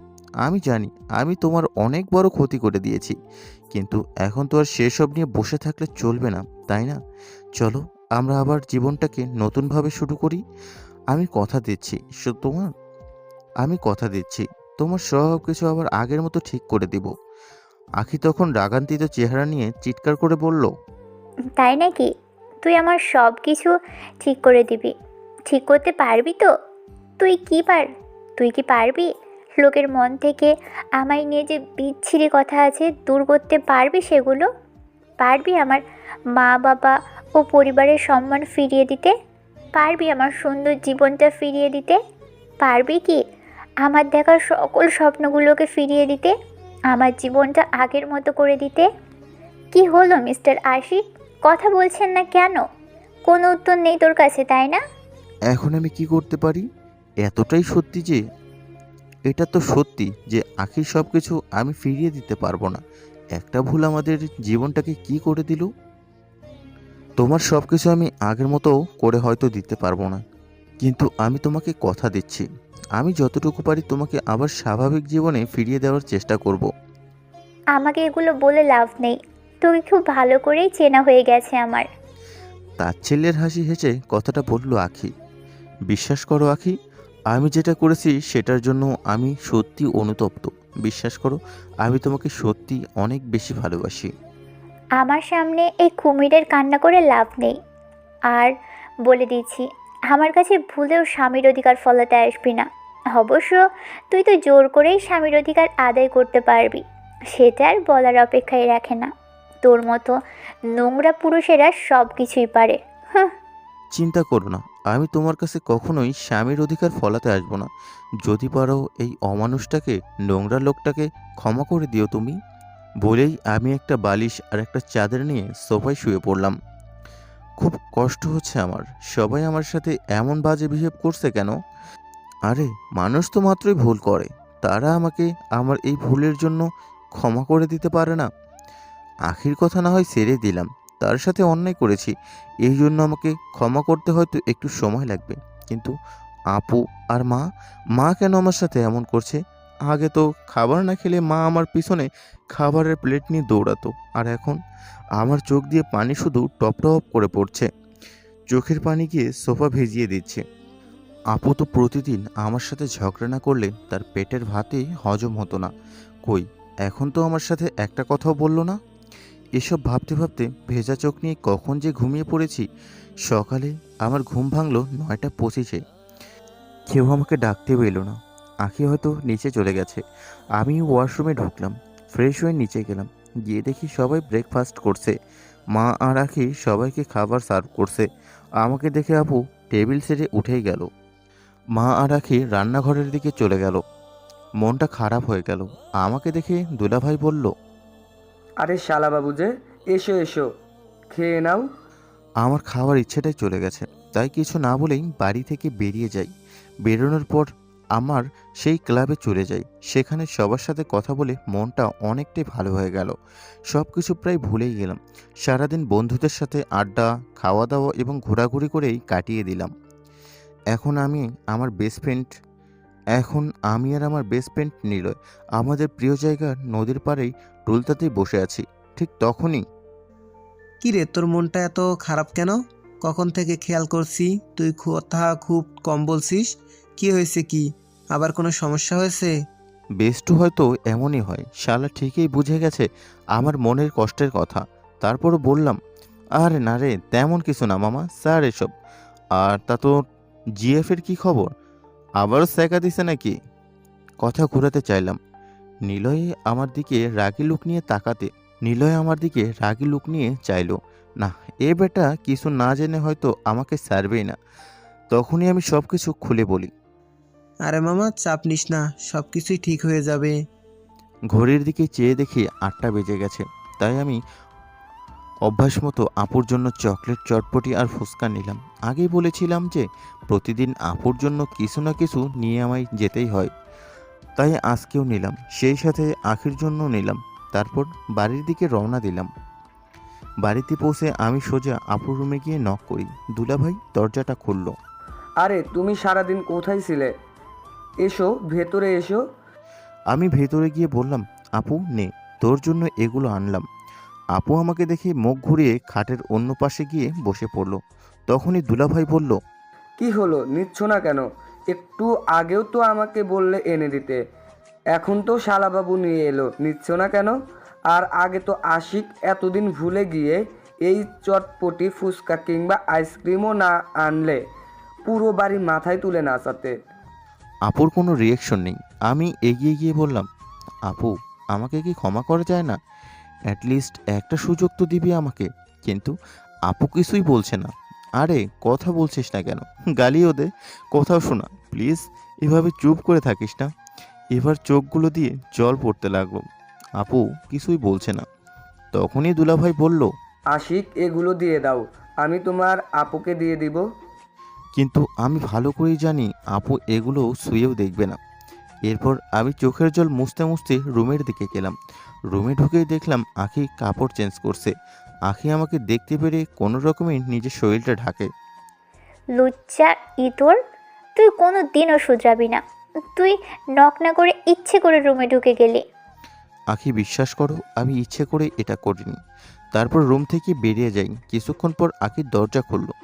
আমি জানি আমি তোমার অনেক বড় ক্ষতি করে দিয়েছি, কিন্তু এখন তো আর সেসব নিয়ে বসে থাকলে চলবে না, তাই না? চলো আমরা আবার জীবনটাকে নতুনভাবে শুরু করি। আমি কথা দিচ্ছি আমি কথা দিচ্ছি, তোমার সব কিছু আবার আগের মতো ঠিক করে দিব। আঁখি তখন রাগান্বিত চেহারা নিয়ে চিৎকার করে বলল, তাই নাকি? তুই আমার সব কিছু ঠিক করে দিবি? ঠিক করতে পারবি তো? তুই কি পারবি লোকের মন থেকে আমায় নিয়ে যে বিচ্ছিরি কথা আছে দূর করতে পারবি? সেগুলো পারবি আমার মা বাবা ও পরিবারের সম্মান ফিরিয়ে দিতে? পারবি আমার সুন্দর জীবনটা ফিরিয়ে দিতে? পারবি কি আমার দেখা সকল স্বপ্নগুলোকে ফিরিয়ে দিতে? আমার জীবনটা আগের মতো করে দিতে? কি হলো মিস্টার আশিক, কথা বলছেন না কেন? কোনো উত্তর নেই তোর কাছে, তাই না? এখন আমি কি করতে পারি? এতটাই সত্যি যে এটা তো সত্যি যে আঁখির সব কিছু আমি ফিরিয়ে দিতে পারবো না। একটা ভুল আমাদের জীবনটাকে কি করে দিল। তোমার সব কিছু আমি আগের মতো করে হয়তো দিতে পারবো না, কিন্তু আমি তোমাকে কথা দিচ্ছি, আমি যতটুকু পারি তোমাকে আবার স্বাভাবিক জীবনে ফিরিয়ে দেওয়ার চেষ্টা করব। আমাকে এগুলো বলে লাভ নেই, তোকে খুব ভালো করেই চেনা হয়ে গেছে আমার। তাচ্ছিল্যের হাসি হেসে কথাটা বলল আঁখি। বিশ্বাস করো আঁখি, আমি যেটা করেছি সেটার জন্য আমি সত্যি অনুতপ্ত। বিশ্বাস করো, আমি তোমাকে সত্যি অনেক বেশি ভালোবাসি। আমার সামনে এই কুমিরের কান্না করে লাভ নেই। আর বলে দিচ্ছি, আমার কাছে ভুলেও স্বামীর অধিকার ফলাতে আসবি না। অবশ্য তুই তো জোর করেই স্বামীর অধিকার আদায় করতে পারবি, সেটা আর বলার অপেক্ষায় রাখে না। তোর মতো নোংরা পুরুষেরা সব কিছুই পারে। হ্যাঁ। চিন্তা করো না, আমি তোমার কাছে কখনোই স্বামীর অধিকার ফলাতে আসবো না। যদি পারো এই অমানুষটাকে, নোংরা লোকটাকে ক্ষমা করে দিও তুমি। বলেই আমি একটা বালিশ আর একটা চাদর নিয়ে সোফায় শুয়ে পড়লাম। খুব কষ্ট হচ্ছে আমার। সবাই আমার সাথে এমন বাজে বিহেভ করছে কেন? আরে মানুষ তো মাত্রই ভুল করে, তারা আমাকে আমার এই ভুলের জন্য ক্ষমা করে দিতে পারে না? আখির কথা না হয় ছেড়ে দিলাম, তার সাথে অন্যায় করেছি, এই জন্য আমাকে ক্ষমা করতে হয়তো একটু সময় লাগবে, কিন্তু আপু আর মা কেন আমার সাথে এমন করছে? আগে তো খাবার না খেলে মা আমার পিছনে খাবারের প্লেট নিয়ে দৌড়াতো, আর এখন আমার চোখ দিয়ে পানি শুধু টপ টপ করে পড়ছে। চোখের পানি গিয়ে সোফা ভিজিয়ে দিচ্ছে। আপু তো প্রতিদিন আমার সাথে ঝগড়া না করলে তার পেটের ভাতই হজম হতো না। কই, এখন তো আমার সাথে একটা কথাও বললো না। এসব ভাবতে ভাবতে ভেজা চোখ নিয়ে কখন যে ঘুমিয়ে পড়েছি। সকালে আমার ঘুম ভাঙলো 9:25-এ। কেউ আমাকে ডাকতেও এলো না। আঁখি হয়তো নিচে চলে গেছে। আমি ওয়াশরুমে ঢুকলাম, ফ্রেশ হয়ে নিচে গেলাম। গিয়ে দেখি সবাই ব্রেকফাস্ট করছে। মা আর আখি সবাইকে খাবার সার্ভ করছে। আমাকে দেখে আপু টেবিল ছেড়ে উঠেই গেল। মা আর আখি রান্নাঘরের দিকে চলে গেল। মনটা খারাপ হয়ে গেল। আমাকে দেখে দুলাভাই বলল, আরে শালাবাবু যে, এসো এসো, খেয়ে নাও। আমার খাওয়ার ইচ্ছেটাই চলে গেছে, তাই কিছু না বলেই বাড়ি থেকে বেরিয়ে যাই। বেরোনোর পর আমার সেই ক্লাবে চলে যাই। সেখানে সবার সাথে কথা বলে মনটা অনেকটাই ভালো হয়ে গেল। সব কিছু প্রায় ভুলেই গেলাম। সারাদিন বন্ধুদের সাথে আড্ডা, খাওয়া দাওয়া এবং ঘোরাঘুরি করেই কাটিয়ে দিলাম। এখন আমি আমার বেস্ট ফ্রেন্ড এখন আমি আর আমার বেস্ট ফ্রেন্ড নিলয় আমাদের প্রিয় জায়গা নদীর পাড়েই টুলতাতেই বসে আছি। ঠিক তখনই কি রে, তোর মনটা এত খারাপ কেন? কখন থেকে খেয়াল করছি তুই কথা খুব কম বলছিস। কি হয়েছে, কি আবার কোনো সমস্যা হয়েছে? বেস্টু হয়তো এমনই হয়, শালা ঠিকই বুঝে গেছে আমার মনের কষ্টের কথা। তারপরও বললাম, আরে না রে, তেমন কিছু না মামা স্যার এসব। আর তা তো জিএফের কি খবর, আবারও সেকা দিছে নাকি? কথা ঘোরাতে চাইলাম। নিলয় আমার দিকে রাগী লুক নিয়ে চাইলো। না, এ বেটা কিছু না জেনে হয়তো আমাকে ছাড়বেই না। তখনই আমি সব কিছু খুলে বলি। আরে মামা, চাপ নিস না, সব কিছুই ঠিক হয়ে যাবে। ঘড়ির দিকে চেয়ে দেখি 8টা বেজে গেছে। তাই আমি অভ্যাস মতো আপুর জন্য চকলেট, চটপটি আর ফুচকা নিলাম। আগেই বলেছিলাম যে প্রতিদিন আপুর জন্য কিছু না কিছু নিয়ে আমায় যেতেই হয়, তাই আজকেও নিলাম। সেই সাথে আখির জন্য নিলাম। তারপর বাড়ির দিকে রওনা দিলাম। বাড়িতে পৌঁছে আমি সোজা আপুর রুমে গিয়ে নক করি। দুলাভাই দরজাটা খুলল। আরে তুমি সারাদিন কোথায় ছিলে? এসো ভেতরে এসো। আমি ভেতরে গিয়ে বললাম, আপু নে, তোর জন্য এগুলো আনলাম। আপু আমাকে দেখে মুখ ঘুরিয়ে খাটের অন্য পাশে গিয়ে বসে পড়ল। তখনই দুলাভাই বলল, কি হলো, নিচ্ছ না কেন? একটু আগেও তো আমাকে বললে এনে দিতে, এখন তো শালাবাবু নিয়ে এলো, নিচ্ছ না কেন? আর আগে তো আশিক এতদিন ভুলে গিয়ে এই চটপটি, ফুচকা কিংবা আইসক্রিমও না আনলে পুরো বাড়ি মাথায় তুলে নাচাতে। আপুর কোনো রিয়াকশন নেই। আমি এগিয়ে গিয়ে বললাম, আপু আমাকে কি ক্ষমা করা যায় না? অ্যাটলিস্ট একটা সুযোগ তো দিবি আমাকে। কিন্তু আপু কিছুই বলছে না। আরে কথা বলছিস না কেন, গালিও দে, কথাও শোনা, প্লিজ এভাবে চুপ করে থাকিস না। এবার চোখগুলো দিয়ে জল পড়তে লাগলো। আপু কিছুই বলছে না। তখনই দুলাভাই বলল, আশিক এগুলো দিয়ে দাও, আমি তোমার আপুকে দিয়ে দিব। কিন্তু আমি ভালো করেই জানি আপু এগুলো শুয়েও দেখবে না। এরপর আমি চোখের জল মুছতে মুছতে রুমের দিকে গেলাম। রুমে ঢুকেই দেখলাম আখি কাপড় চেঞ্জ করছে। আখি আমাকে দেখতে পেরে কোনো রকমে নিজের শরীরটা ঢাকে। লুচ্চা ইতর, তুই কোনো দিনও শুধরাবি না। তুই নক না করে ইচ্ছে করে রুমে ঢুকে গেলি। আখি বিশ্বাস করো, আমি ইচ্ছে করে এটা করিনি। তারপর রুম থেকে বেরিয়ে যাই। কিছুক্ষণ পর আখির দরজা খুললো।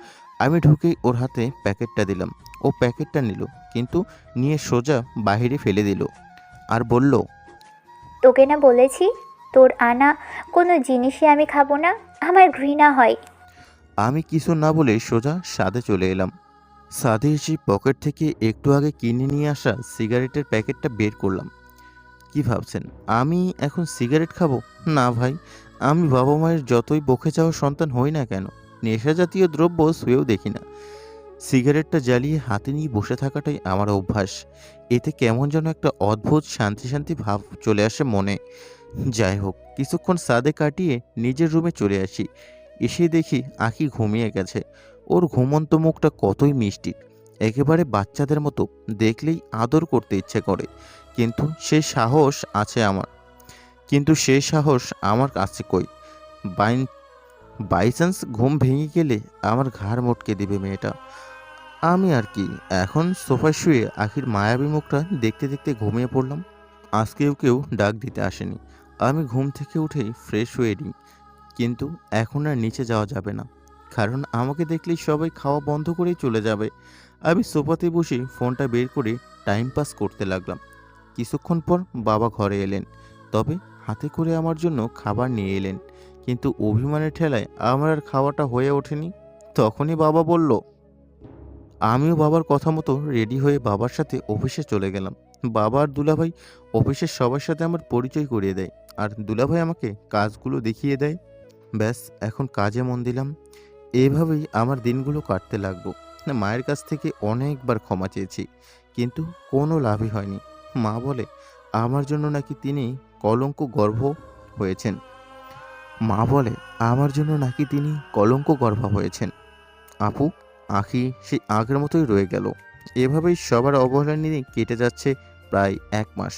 আমি ঢুকেই ওর হাতে প্যাকেটটা দিলাম। ও প্যাকেটটা নিল, কিন্তু নিয়ে সোজা বাইরে ফেলে দিল আর বলল, তোকে না বলেছি তোর আনা কোনো জিনিসই আমি খাবো না, আমার ঘৃণা হয়। আমি কিছু না বলে সোজা ছাদে চলে এলাম। ছাদে এসে পকেট থেকে একটু আগে কিনে নিয়ে আসা সিগারেটের প্যাকেটটা বের করলাম। কি ভাবছেন আমি এখন সিগারেট খাবো? না ভাই, আমি বাবা মায়ের যতই বকে যাওয়া সন্তান হই না কেন, নেশা জাতীয় দ্রব্য ছুঁয়েও দেখি না। সিগারেটটা জ্বালিয়ে হাতে নিয়ে বসে থাকাটাই আমার অভ্যাস। এতে কেমন যেন একটা অদ্ভুত শান্তি শান্তি ভাব চলে আসে মনে। যাই হোক, কিছুক্ষণ ছাদে কাটিয়ে নিজের রুমে চলে আসি। এসে দেখি আঁখি ঘুমিয়ে গেছে। ওর ঘুমন্ত মুখটা কতই মিষ্টি, একেবারে বাচ্চাদের মতো, দেখলেই আদর করতে ইচ্ছে করে। কিন্তু সেই সাহস আমার কাছে কই। বাই চান্স ঘুম ভেঙে গেলে আমার ঘাড় মটকে দিবে মেয়েটা। আমি আর কি, এখন সোফায় শুয়ে আখির মায়াবী মুখটা দেখতে দেখতে ঘুমিয়ে পড়লাম। আজকেও কেউ ডাক দিতে আসেনি। আমি ঘুম থেকে উঠেই ফ্রেশ হয়ে নিই। কিন্তু এখন আর নিচে যাওয়া যাবে না, কারণ আমাকে দেখলেই সবাই খাওয়া বন্ধ করেই চলে যাবে। আমি সোফাতে বসে ফোনটা বের করে টাইম পাস করতে লাগলাম। কিছুক্ষণ পর বাবা ঘরে এলেন, তবে হাতে করে আমার জন্য খাবার নিয়ে এলেন। কিন্তু অভিমানের ঠেলায় আমার আর খাওয়াটা হয়ে ওঠেনি। তখনই বাবা বলল, আমিও বাবার কথা মতো রেডি হয়ে বাবার সাথে অফিসে চলে গেলাম। বাবা আর দুলাভাই অফিসের সবার সাথে আমার পরিচয় করিয়ে দেয়, আর দুলাভাই আমাকে কাজগুলো দেখিয়ে দেয়। ব্যাস এখন কাজে মন দিলাম। এভাবেই আমার দিনগুলো কাটতে লাগলো। মায়ের কাছ থেকে অনেকবার ক্ষমা চেয়েছি, কিন্তু কোনো লাভই হয়নি। মা বলে আমার জন্য নাকি তিনি কলঙ্ক গর্ভ হয়েছেন। মা বলে আমার জন্য নাকি তিনি কলঙ্ক গর্ভা হয়েছেন। আপু, আঁখি সেই আগের মতোই রয়ে গেল। এভাবেই সবার অবহেলা নিয়ে কেটে যাচ্ছে প্রায় 1 মাস।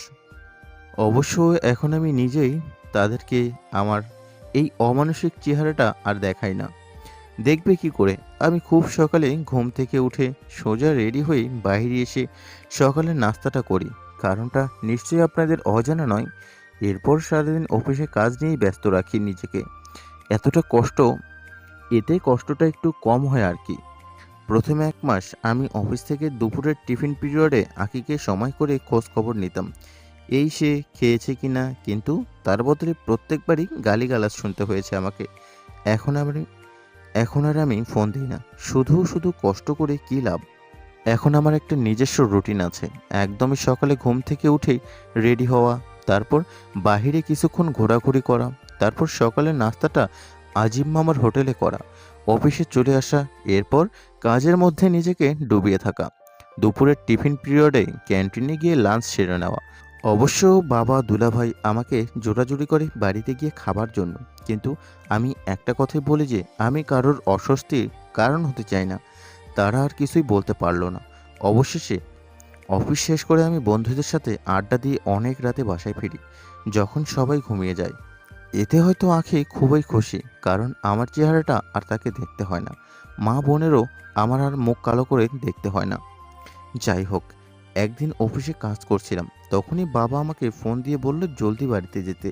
অবশ্য এখন আমি নিজেই তাদেরকে আমার এই অমানসিক চেহারাটা আর দেখাই না। দেখবে কি করে? আমি খুব সকালে ঘুম থেকে উঠে সোজা রেডি হয়ে বাইরে এসে সকালের নাস্তাটা করি। কারণটা নিশ্চয়ই আপনাদের অজানা নয়। এরপর সারাদিন অফিসে কাজ নিয়েই ব্যস্ত রাখি নিজেকে। এতটা কষ্ট, এতে কষ্টটা একটু কম হয় আর কি। প্রথম 1 মাস আমি অফিস থেকে দুপুরের টিফিন পিরিয়ডে আঁকিকে সময় করে খোঁজ খবর নিতাম, এই সে খেয়েছে কিনা, কিন্তু তার বদলে প্রত্যেকবারই গালিগালাজ শুনতে হয়েছে আমাকে। এখন আমি এখন আর আমি ফোন দিই না। শুধু শুধু কষ্ট করে কী লাভ? এখন আমার একটা নিজস্ব রুটিন আছে। একদমই সকালে ঘুম থেকে উঠেই রেডি হওয়া, তারপর বাহিরে কিছুক্ষণ ঘোরাঘুরি করা, তারপর সকালের নাস্তাটা আজিম মামার হোটেলে করা, অফিসে চলে আসা, এরপর কাজের মধ্যে নিজেকে ডুবিয়ে থাকা, দুপুরের টিফিন পিরিয়ডে ক্যান্টিনে গিয়ে লাঞ্চ সেরে নেওয়া। অবশ্য বাবা দুলাভাই আমাকে জোরাজুরি করে বাড়িতে গিয়ে খাবার জন্য, কিন্তু আমি একটা কথাই বলি যে আমি কারোর অস্বস্তির কারণ হতে চাই না। তারা আর কিছুই বলতে পারল না। অবশেষে অফিস শেষ করে আমি বন্ধুদের সাথে আড্ডা দিয়ে অনেক রাতে বাসায় ফিরি, যখন সবাই ঘুমিয়ে যায়। এতে হয়তো আঁখি খুবই খুশি, কারণ আমার চেহারাটা আর তাকে দেখতে হয় না। মা বোনেরও আমার আর মুখ কালো করে দেখতে হয় না। যাই হোক, একদিন অফিসে কাজ করছিলাম, তখনই বাবা আমাকে ফোন দিয়ে বলল জলদি বাড়িতে যেতে।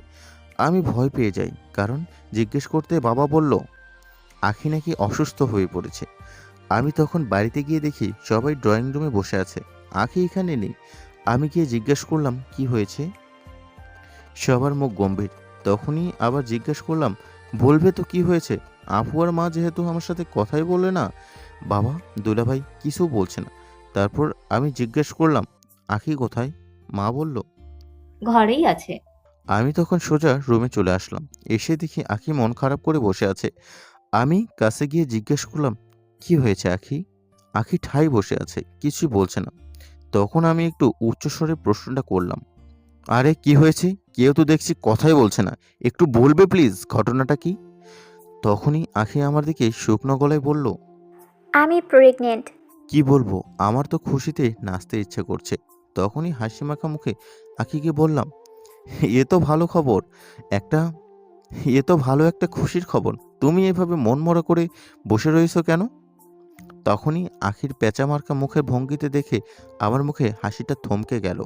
আমি ভয় পেয়ে যাই, কারণ জিজ্ঞেস করতে বাবা বলল আঁখি নাকি অসুস্থ হয়ে পড়েছে। আমি তখন বাড়িতে গিয়ে দেখি সবাই ড্রয়িং রুমে বসে আছে, আঁখি এখানে নেই। আমি গিয়ে জিজ্ঞেস করলাম কি হয়েছে। সবার মুখ গম্ভীর। তখনই আবার জিজ্ঞেস করলাম বলবে তো কি হয়েছে? আপু আর মা যেহেতু আমার সাথে কথাই বলে না, বাবা দুলাভাই কিছু বলছে না। তারপর আমি জিজ্ঞেস করলাম আঁখি কোথায়? মা বলল ঘরেই আছে। আমি তখন সোজা রুমে চলে আসলাম। এসে দেখি আঁখি মন খারাপ করে বসে আছে। আমি কাছে গিয়ে জিজ্ঞেস করলাম কি হয়েছে আঁখি? আঁখি ঠাই বসে আছে, কিছুই বলছে না। তখন আমি একটু উচ্চস্বরে প্রশ্নটা করলাম, আরে কি হয়েছে? কেউ তো দেখছি কথাই বলছে না, একটু বলবে প্লিজ ঘটনাটা কি? তখনই আঁখি আমার দিকে শুকনো গলায় বলল, আমি প্রেগনেন্ট। কি বলবো, আমার তো খুশিতে নাচতে ইচ্ছে করছে। তখনই হাসি মাখা মুখে আঁখিকে বললাম, এ তো ভালো খবর একটা, এ তো ভালো একটা খুশির খবর। তুমি এভাবে মন মরা করে বসে রয়েছো কেন? তখনই আখির পেঁচা মার্কা মুখের ভঙ্গিতে দেখে আমার মুখে হাসিটা থমকে গেল।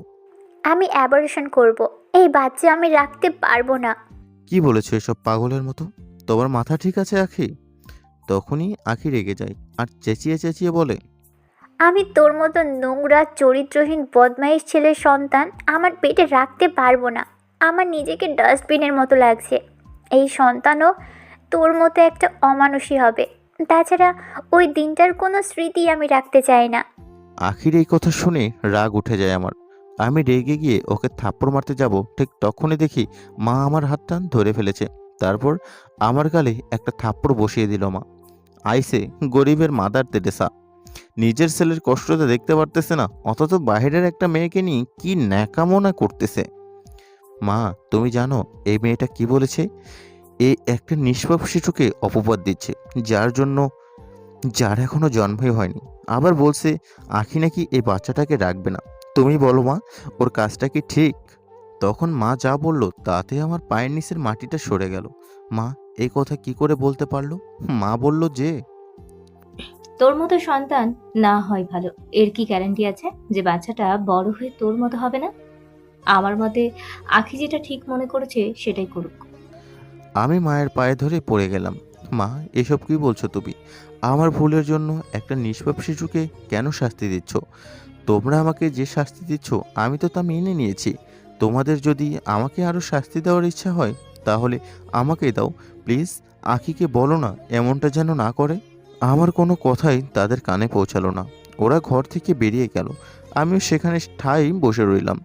আমি অ্যাবর্শন করব। এই বাচ্চা আমি রাখতে পারবো না। কি বলেছো এসব পাগলের মতো? তোমার মাথা ঠিক আছে আখি? তখনই আখি রেগে যায় আর চেঁচিয়ে চেঁচিয়ে বলে, আমি তোর মতো নোংরা চরিত্রহীন বদমাইশ ছেলের সন্তান আমার পেটে রাখতে পারবো না। আমার নিজেকে ডাস্টবিনের মতো লাগছে। এই সন্তানও তোর মতো একটা অমানুষী হবে। তাছাড়া ওই দিনটার কোনো স্মৃতি আমি রাখতে চাই না। আখির এই কথা শুনে রাগ উঠে যায় আমার। আমি রেগে গিয়ে ওকে থাপ্পড় মারতে যাব, ঠিক তখনই দেখি মা আমার হাতটা ধরে ফেলেছে। তারপর আমার গালে একটা থাপ্পড় বসিয়ে দিল মা। আইসে গরিবের মাদার তেরেসা, নিজের ছেলের কষ্টটা দেখতে পারতেছে না, অথচ বাইরের একটা মেয়েকে নিয়ে কি ন্যাকামনা করতেছে। মা তুমি জানো এই মেয়েটা কি বলেছে? এই একটা নিষ্পাপ শিশুকে অপবাদ দিচ্ছে, যার এখনো জন্মই হয়নি। আবার বলছে আখি নাকি এই বাচ্চাটাকে রাখবে না। তুমি বলো মা, ওর কাজটা কি ঠিক? তখন মা যা বলল তাতে আমার পায়ের নিচের মাটিটা সরে গেল। মা এই কথা কি করে বলতে পারলো? মা বলল যে তোর মতো সন্তান না হয় ভালো, এর কি গ্যারান্টি আছে যে বাচ্চাটা বড় হয়ে তোর মতো হবে না? আমার মতে আখি যেটা ঠিক মনে করেছে সেটাই করুক। আমি মায়ের পায়ে ধরে পড়ে গেলাম। মা এসব কি বলছো তুমি? আমার ভুলের জন্য একটা নিষ্পাপ শিশুকে কেন শাস্তি দিচ্ছ? তোমরা আমাকে যে শাস্তি দিচ্ছ আমি তো তা মেনে নিয়েছি। তোমাদের যদি আমাকে আরও শাস্তি দেওয়ার ইচ্ছা হয় তাহলে আমাকে দাও প্লিজ। আখিকে বলো না এমনটা যেন না করে। আমার কোনো কথাই তাদের কানে পৌঁছালো না। ওরা ঘর থেকে বেরিয়ে গেল। আমিও সেখানে ঠাই বসে রইলাম।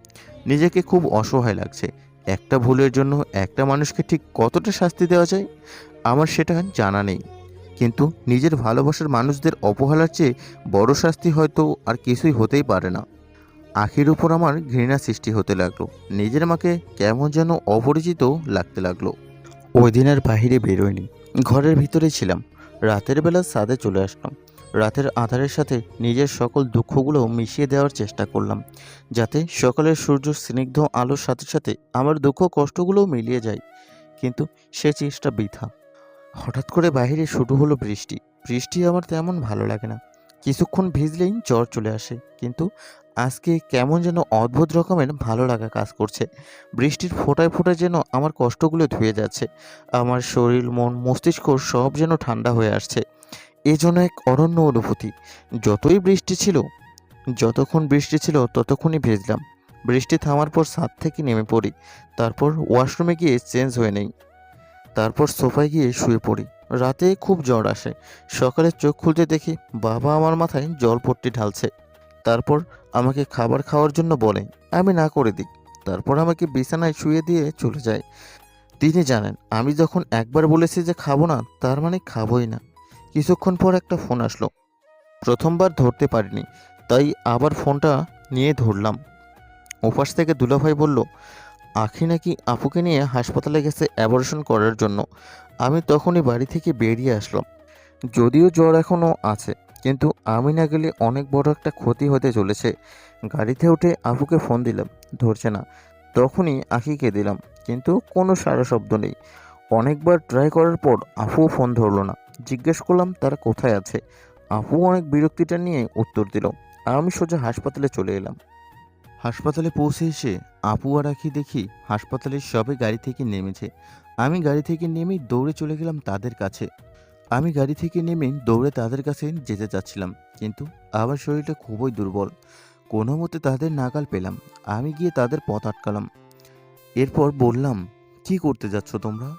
নিজেকে খুব অসহায় লাগছে। একটা ভুলের জন্য একটা মানুষকে ঠিক কতটা শাস্তি দেওয়া যায়? আমার সেটা জানা নেই, কিন্তু নিজের ভালোবাসার মানুষদের অবহেলার চেয়ে বড় শাস্তি হয়তো আর কিছুই হতেই পারে না। আখির উপর আমার ঘৃণা সৃষ্টি হতে লাগলো। নিজের মাকে কেমন যেন অপরিচিত লাগতে লাগলো। ওই দিন আর বাহিরে বেরোয়নি, ঘরের ভিতরেই ছিলাম। রাতের বেলা ছাদে চলে আসলাম। রাতের আঁধারের সাথে নিজের সকল দুঃখগুলো মিশিয়ে দেওয়ার চেষ্টা করলাম, যাতে সকালের সূর্য স্নিগ্ধ আলোর সাথে সাথে আমার দুঃখ কষ্টগুলোও মিলিয়ে যায়। কিন্তু সে চেষ্টা বৃথা। হঠাৎ করে বাইরে শুরু হলো বৃষ্টি। বৃষ্টি আমার তেমন ভালো লাগে না, কিছুক্ষণ ভিজলেই জ্বর চলে আসে। কিন্তু আজকে কেমন যেন অদ্ভুত রকমের ভালো লাগা কাজ করছে। বৃষ্টির ফোঁটায় ফোঁটায় যেন আমার কষ্টগুলো ধুয়ে যাচ্ছে। আমার শরীর, মন, মস্তিষ্ক সব যেন ঠান্ডা হয়ে আসছে। এ যেন এক অনন্য অনুভূতি। যতক্ষণ বৃষ্টি ছিল ততক্ষণই ভিজলাম। বৃষ্টি থামার পর ছাদ থেকে নেমে পড়ি। তারপর ওয়াশরুমে গিয়ে চেঞ্জ হয়ে নেই। তারপর সোফায় গিয়ে শুয়ে পড়ি। রাতে খুব জ্বর আসে। সকালে চোখ খুলতে দেখি বাবা আমার মাথায় জলপট্টি ঢালছে। তারপর আমাকে খাবার খাওয়ার জন্য বলে, আমি না করে দিই। তারপর আমাকে বিছানায় শুয়ে দিয়ে চলে যায়। তিনি জানেন আমি যখন একবার বলেছি যে খাবো না, তার মানে খাবোই না। কিছুক্ষণ পর একটা ফোন আসলো। প্রথমবার ধরতে পারিনি, তাই আবার ফোনটা নিয়ে ধরলাম। ওপাশ থেকে দুলাভাই বলল, আখি নাকি আপুকে নিয়ে হাসপাতালে গেছে অ্যাবর্শন করার জন্য। আমি তখনই বাড়ি থেকে বেরিয়ে আসলাম। যদিও জ্বর এখনও আছে, কিন্তু আমি না গেলে অনেক বড় একটা ক্ষতি হতে চলেছে। গাড়িতে উঠে আপুকে ফোন দিলাম, ধরছে না। তখনই আখিকে দিলাম, কিন্তু কোনো সাড়া শব্দ নেই। অনেকবার ট্রাই করার পর আপুও ফোন ধরলো না। জিজ্ঞেস করলাম তারা কোথায় আছে। আপু অনেক বিরক্তিটা নিয়ে উত্তর দিল। আমি সোজা হাসপাতালে চলে এলাম। হাসপাতালে পৌঁছে এসে আপু আর আখি দেখি হাসপাতালের সবে গাড়ি থেকে নেমেছে। আমি গাড়ি থেকে নেমেই দৌড়ে চলে গেলাম তাদের কাছে। যেতে চাচ্ছিলাম, কিন্তু আমার শরীরটা খুবই দুর্বল। কোনো মতে তাদের নাগাল পেলাম। আমি গিয়ে তাদের পথ আটকালাম। এরপর বললাম, কি করতে যাচ্ছ তোমরা?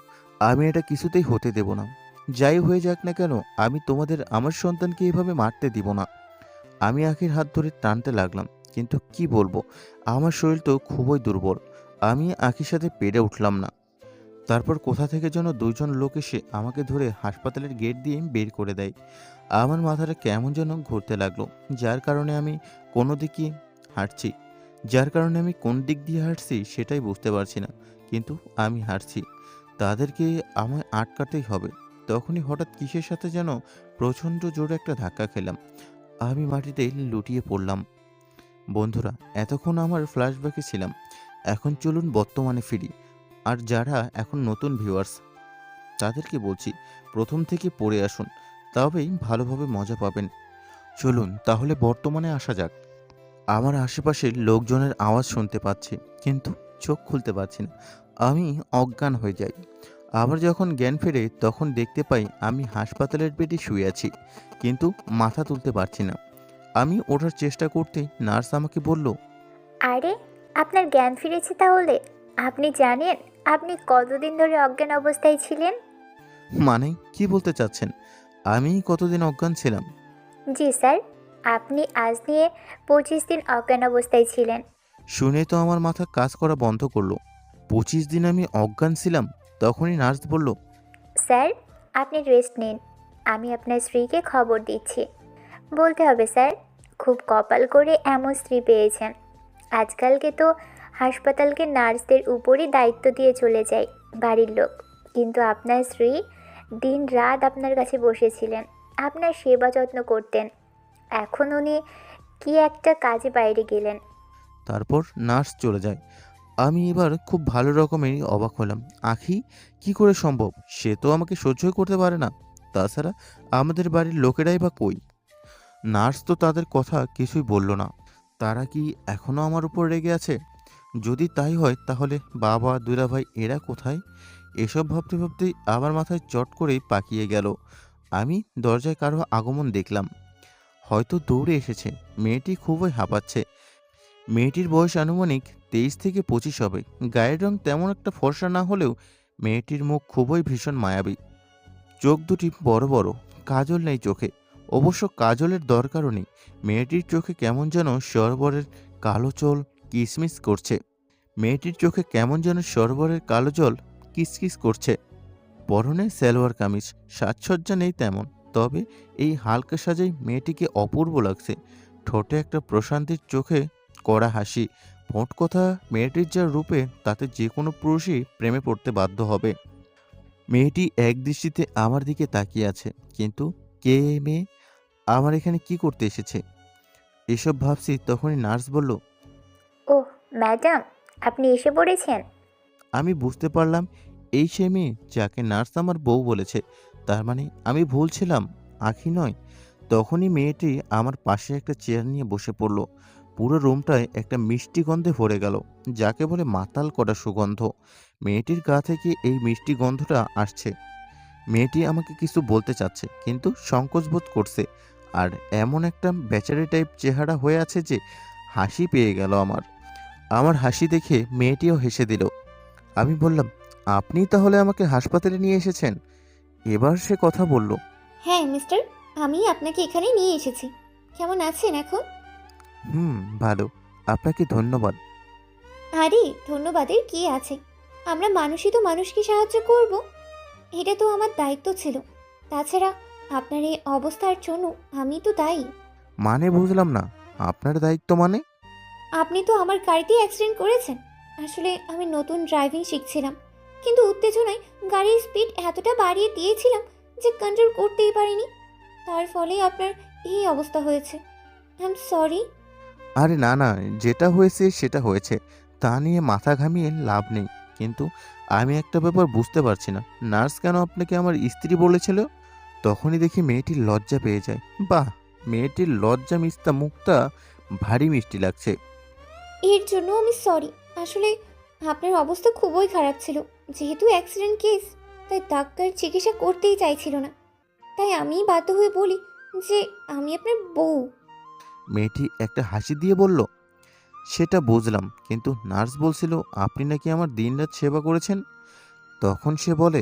আমি এটা কিছুতেই হতে দেব না। যাই হয়ে যাক না কেন, আমি তোমাদের আমার সন্তানকে এভাবে মারতে দিব না। আমি আখির হাত ধরে টানতে লাগলাম, কিন্তু কি বলবো, আমার শরীর তো খুবই দুর্বল। আমি আখির সাথে পেরে উঠলাম না। তারপর কোথা থেকে যেন দুইজন লোক এসে আমাকে ধরে হাসপাতালের গেট দিয়ে বের করে দেয়। আমার মাথাটা কেমন যেন ঘুরতে লাগলো, যার কারণে আমি কোনো দিকে হাঁটছি কোন দিক দিয়ে হাঁটছি সেটাই বুঝতে পারছি না। কিন্তু আমি হাঁটছি, তাদেরকে আমায় আটকাতেই হবে। তখনই হঠাৎ কিসের সাথে যেন প্রচণ্ড জোরে একটা ধাক্কা খেলাম। আমি মাটিতে লুটিয়ে পড়লাম। বন্ধুরা, এতক্ষণ আমার ফ্ল্যাশব্যাকে ছিলাম। এখন চলুন বর্তমানে ফিরি। আর যারা এখন নতুন ভিউয়ার্স, তাদেরকে বলছি প্রথম থেকে পড়ে আসুন, তবেই ভালোভাবে মজা পাবেন। চলুন তাহলে বর্তমানে আসা যাক। আমার আশেপাশের লোকজনের আওয়াজ শুনতে পাচ্ছি, কিন্তু চোখ খুলতে পারছি না। আমি অজ্ঞান হয়ে যাই। আবার যখন জ্ঞান ফেরে তখন দেখতে পাই আমি হাসপাতালের বেডে শুয়ে আছি, কিন্তু মাথা তুলতে পারছি না। আমি ওঠার চেষ্টা করতেই নার্স আমাকে বলল, আরে, আপনার জ্ঞান ফিরেছে তাহলে? আপনি জানেন আপনি কতদিন ধরে অজ্ঞান অবস্থায় ছিলেন? মানে কি বলতে চাচ্ছেন? আমি কতদিন অজ্ঞান ছিলাম? জি স্যার, আপনি আজ নিয়ে 25 দিন অজ্ঞান অবস্থায় ছিলেন। শুনে তো আমার মাথা কাজ করা বন্ধ করলো। 25 দিন আমি অজ্ঞান ছিলাম? তখনই নার্স বলল, স্যার, আপনি রেস্ট নিন, আমি আপনার স্ত্রীকে খবর দিচ্ছি। বলতে হবে স্যার, খুব কপাল করে এমন স্ত্রী পেয়েছেন। আজকালকে তো হাসপাতালকে নার্সদের উপরই দায়িত্ব দিয়ে চলে যায় বাড়ির লোক, কিন্তু আপনার স্ত্রী দিন রাত আপনার কাছে বসেছিলেন, আপনার সেবা যত্ন করতেন। এখন উনি কি একটা কাজে বাইরে গেলেন। তারপর নার্স চলে যায়। আমি এবার খুব ভালো রকমেরই অবাক হলাম। আখি কি করে সম্ভব? সে তো আমাকে সহ্যই করতে পারে না। তাছাড়া আমাদের বাড়ির লোকেরাই বা কই? নার্স তো তাদের কথা কিছুই বলল না। তারা কি এখনো আমার উপর রেগে আছে? যদি তাই হয় তাহলে বাবা, দুলাভাই এরা কোথায়? এসব ভাবতে ভাবতেই আমার মাথায় চট করেই পাকিয়ে গেল। আমি দরজায় কারো আগমন দেখলাম। হয়তো দৌড়ে এসেছে। মেয়েটি খুবই হাঁপাচ্ছে। মেয়েটির বয়স আনুমানিক 23 থেকে 25 হবে। গায়ের রং তেমন একটা ফর্সা না হলেও মেয়েটির মুখ খুবই ভীষণ মায়াবী। চোখ দুটি বড় বড়, কাজল নেই চোখে। অবশ্য কাজলের দরকারও নেই। মেয়েটির চোখে কেমন যেন সরোবরের কালো জল কিসমিস করছে। পরনে সালোয়ার কামিজ, সাজসজ্জা নেই তেমন, তবে এই হালকা সাজাই মেয়েটিকে অপূর্ব লাগছে। ঠোঁটে একটা প্রশান্তির, চোখে কড়া হাসি। মোট কথা, মেয়েটির যা রূপে তাতে যে কোনো পুরুষই প্রেমে পড়তে বাধ্য হবে। মেয়েটি একদৃষ্টিতে আমার দিকে তাকিয়ে আছে, কিন্তু কে এই মেয়ে, আমার এখানে কি করতে এসেছে, এসব ভাবছি তখনই নার্স বলল। ওহ ম্যাডাম, আপনি এসে পড়েছেন। আমি বুঝতে পারলাম এই সে মেয়ে যাকে নার্স আমার বউ বলেছে। তার মানে আমি ভুল ছিলাম, আঁখি নয়। তখনই মেয়েটি আমার পাশে একটা চেয়ার নিয়ে বসে পড়ল। পুরো রুমটায় একটা মিষ্টি গন্ধে ভরে গেল, যাকে বলে মাতাল করা সুগন্ধ। মেয়েটির গা থেকে এই মিষ্টি গন্ধটা আসছে। মেয়েটি আমাকে কিছু বলতে চাচ্ছে, কিন্তু সংকোচ বোধ করছে। আর এমন একটা বেচারি টাইপ চেহারা হয়ে আছে যে হাসি পেয়ে গেল আমার। আমার হাসি দেখে মেয়েটিও হেসে দিল। আমি বললাম, আপনি তাহলে আমাকে হাসপাতালে নিয়ে এসেছেন? এবার সে কথা বলল। হ্যাঁ মিস্টার, আমি আপনাকে এখানে নিয়ে এসেছি। কেমন আছেন এখন? ভালো, আপনাকে ধন্যবাদ। আরে ধন্যবাদের কি আছে, আমরা মানুষই তো মানুষকে সাহায্য করব, এটা তো আমার দায়িত্ব ছিল। তাছাড়া আপনার এই অবস্থার জন্য আমি তো দায়ী। মানে বুঝলাম না, আপনার দায়িত্ব মানে? আপনি তো আমার গাড়িতে অ্যাক্সিডেন্ট করেছেন। আসলে আমি নতুন ড্রাইভিং শিখছিলাম, কিন্তু উত্তেজনায় গাড়ির স্পিড এতটা বাড়িয়ে দিয়েছিলাম যে কন্ট্রোল করতেই পারিনি। তার ফলে আপনার এই অবস্থা হয়েছে। I am sorry. আরে না না, যেটা হয়েছে সেটা হয়েছে, তা নিয়ে মাথা ঘামিয়ে লাভ নেই। কিন্তু আমি একটা ব্যাপার বুঝতে পারছি না, নার্স কেন আপনাকে আমার স্ত্রী বলেছিল? তখনই দেখি মেয়েটির লজ্জা পেয়ে যায়। বাহ, মেয়েটির লজ্জা মিস্তা মুখটা ভারী মিষ্টি লাগছে। এর জন্য আমি সরি। আসলে আপনার অবস্থা খুবই খারাপ ছিল। যেহেতু অ্যাক্সিডেন্ট কেস, তাই ডাক্তার চিকিৎসা করতেই চাইছিল না। তাই আমিই বাধ্য হয়ে বলি যে আমি আপনার বউ। মেয়েটি একটা হাসি দিয়ে বলল, সেটা বুঝলাম, কিন্তু নার্স বলছিল আপনি নাকি আমার দিনরাত সেবা করেছেন। তখন সে বলে,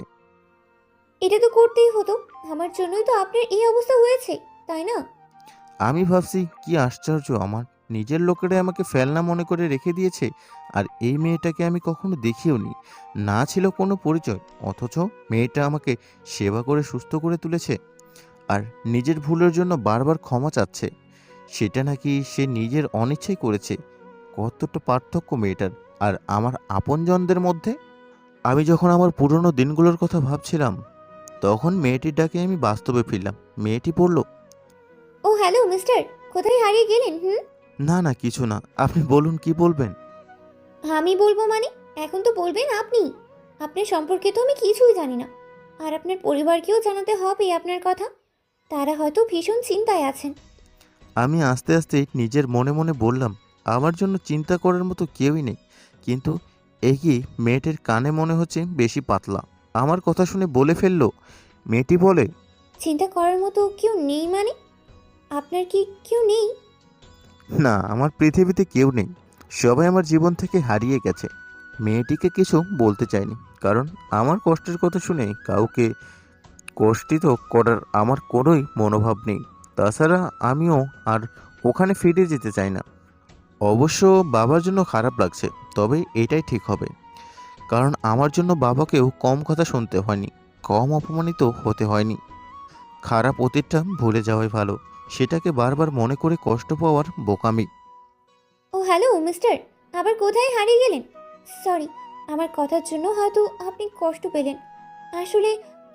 এটা তো করতেই হতো, আমার জন্যই তো আপনার এই অবস্থা হয়েছে, তাই না? আমি ভাবছি কি আশ্চর্য, আমার নিজের লোকেরা আমাকে ফেলনা মনে করে রেখে দিয়েছে। আর এই মেয়েটাকে আমি কখনো দেখিও নি, না ছিল কোনো পরিচয়, অথচ মেয়েটা আমাকে সেবা করে সুস্থ করে তুলেছে। আর নিজের ভুলের জন্য বারবার ক্ষমা চাচ্ছে, সেটা নাকি সে নিজের অনিচ্ছাই করেছে। কতটা পার্থক্য মেয়েটার আর আমার আপনজনদের মধ্যে। আমি যখন আমার পুরনো দিনগুলোর কথা ভাবছিলাম, তখন মেয়েটির ডাকে আমি বাস্তবে ফিরলাম। মেয়েটি পড়ল, ও হ্যালো মিস্টার, কোথায় হারিয়ে গেলেন? না না, কিছু না, আপনি বলুন কি বলবেন। আমি বলবো মানে? এখন তো বলবেন আপনি। আপনার সম্পর্কে তো আমি কিছুই জানি না। আর আপনার পরিবারকেও জানাতে হবে আপনার কথা। তারা হয়তো ভীষণ চিন্তায় আছেন। আমি আস্তে আস্তে নিজের মনে মনে বললাম, আমার জন্য চিন্তা করার মতো কেউই নেই। কিন্তু এগিয়ে মেয়েটির কানে মনে হচ্ছে বেশি পাতলা। আমার কথা শুনে বলে ফেললো। মেয়েটি বলে, চিন্তা করার মতো কেউ নেই মানে? আপনার কি কেউ নেই? না, আমার পৃথিবীতে কেউ নেই, সবাই আমার জীবন থেকে হারিয়ে গেছে। মেয়েটিকে কিছু বলতে চাইনি, কারণ আমার কষ্টের কথা শুনে কাউকে কষ্টিত করার আমার কোনোই মনোভাব নেই। তাছাড়া আমিও আর ওখানে ফিরে যেতে চাই না। অবশ্য বাবার জন্য খারাপ লাগছে, তবে এটাই ঠিক হবে, কারণ আমার জন্য বাবাকেও কম কথা শুনতে হয়নি, কম অপমানিত হতে হয়নি। খারাপ অতীতটা ভুলে যাওয়াই ভালো, সেটাকে বারবার মনে করে কষ্ট পাওয়ার বোকামি। ও হ্যালো মিস্টার, আবার কোথায় হারিয়ে গেলেন? সরি, আমার কথার জন্য হয়তো আপনি কষ্ট পেলেন। আসলে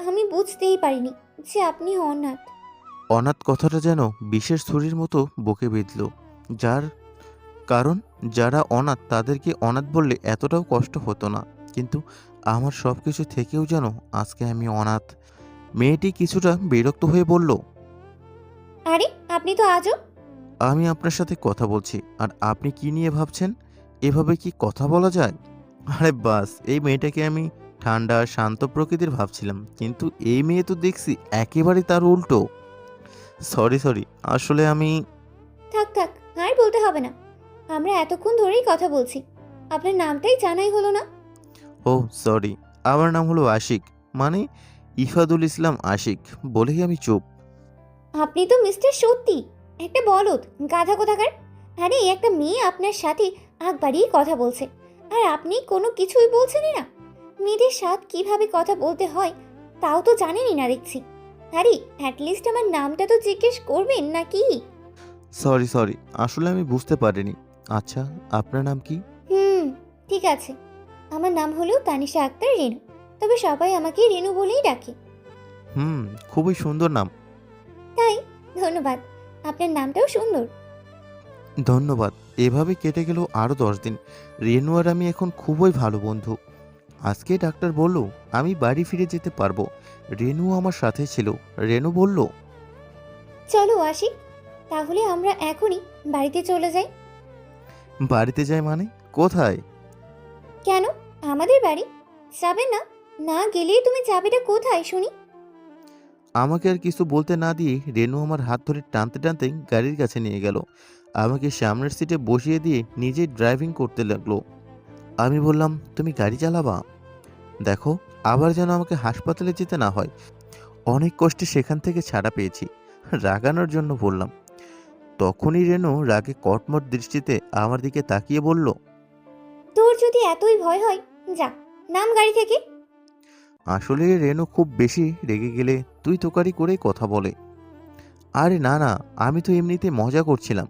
আমি বুঝতেই পারিনি যে আপনি অনাথ। অনাথ কথাটা যেন বিষের ছুরির মতো বুকে বিঁধল। কারণ যারা অনাথ তাদেরকে অনাথ বললে এতটাও কষ্ট হতো না, কিন্তু আমার সব কিছু থেকেও যেন আজকে আমি অনাথ। মেয়েটি কিছুটা বিরক্ত হয়ে বলল, আরে আপনি তো আজও। আমি আপনার সাথে কথা বলছি, আর আপনি কি নিয়ে ভাবছেন? এভাবে কি কথা বলা যায়? আরে বাস, এই মেয়েটাকে আমি ঠান্ডা শান্ত প্রকৃতির ভাবছিলাম, কিন্তু এই মেয়ে তো দেখছি একেবারে তার উল্টো। সরি, আসলে আমি। থাক থাক, আর বলতে হবে না। আমরা এতক্ষণ ধরেই কথা বলছি, আপনার নামটাই জানাই হলো না। ও সরি, আমার নাম হলো আশিক, মানে ইফাদুল ইসলাম আশিক, বলেই আমি চুপ। আপনি তো মিস্টার সত্যি একটা বলদ, গাধা কোথাকার। আরে একটা মেয়ে আপনার সাথে আগ বাড়িয়ে কথা বলছে, আর আপনি কোনো কিছুই বলছেনই না। মেয়েদের সাথে কিভাবে কথা বলতে হয় তাও তো জানেনই না দেখছি। আরে অ্যাটলিস্ট আমার নামটা তো জিজ্ঞেস করবেন নাকি? সরি, আসলে আমি বুঝতে পারিনি। আচ্ছা, আপনার নাম কি? হুম, ঠিক আছে। আমার নাম হলো তানিশা আক্তার রেনু, তবে সবাই আমাকে রেনু বলেই ডাকে। হুম, খুবই সুন্দর নাম। তাই? ধন্যবাদ। আপনার নামটাও সুন্দর। ধন্যবাদ। এভাবে কেটে গেল আরও 10 দিন। রেনু আর আমি এখন খুবই ভালো বন্ধু। আজকে ডাক্তার বলল আমি বাড়ি ফিরে যেতে পারবো। রেনু আমার সাথে ছিল। রেনু বলল, চলো আসি, তাহলে আমরা এখনই বাড়িতে চলে যাই। বাড়িতে যাই মানে? কোথায়? কেন? আমাদের বাড়ি। যাবে না? না গেলে তুমি যাবেটা কোথায় শুনি? আমাকে আর কিছু বলতে না দিয়ে রেনু আমার হাত ধরে টানতে টানতে গাড়ির কাছে নিয়ে গেল। আমাকে সামনের সিটে বসিয়ে দিয়ে নিজেই ড্রাইভিং করতে লাগলো। আমি বললাম, তুমি গাড়ি চালাবা? দেখো, আবার যেন আমাকে হাসপাতালে যেতে না হয়। অনেক কষ্টে সেখান থেকে ছাড়া পেয়েছি। রাগানোর জন্য বললাম। তখনই রেনু রাগে কটমট দৃষ্টিতে আমার দিকে তাকিয়ে বলল, তোর যদি এতই ভয় হয়, যা, নাম গাড়ি থেকে। আসলে রেনু খুব বেশি রেগে গেলে তুই তোকারি করে কথা বলে। আরে না, আমি তো এমনিতে মজা করছিলাম।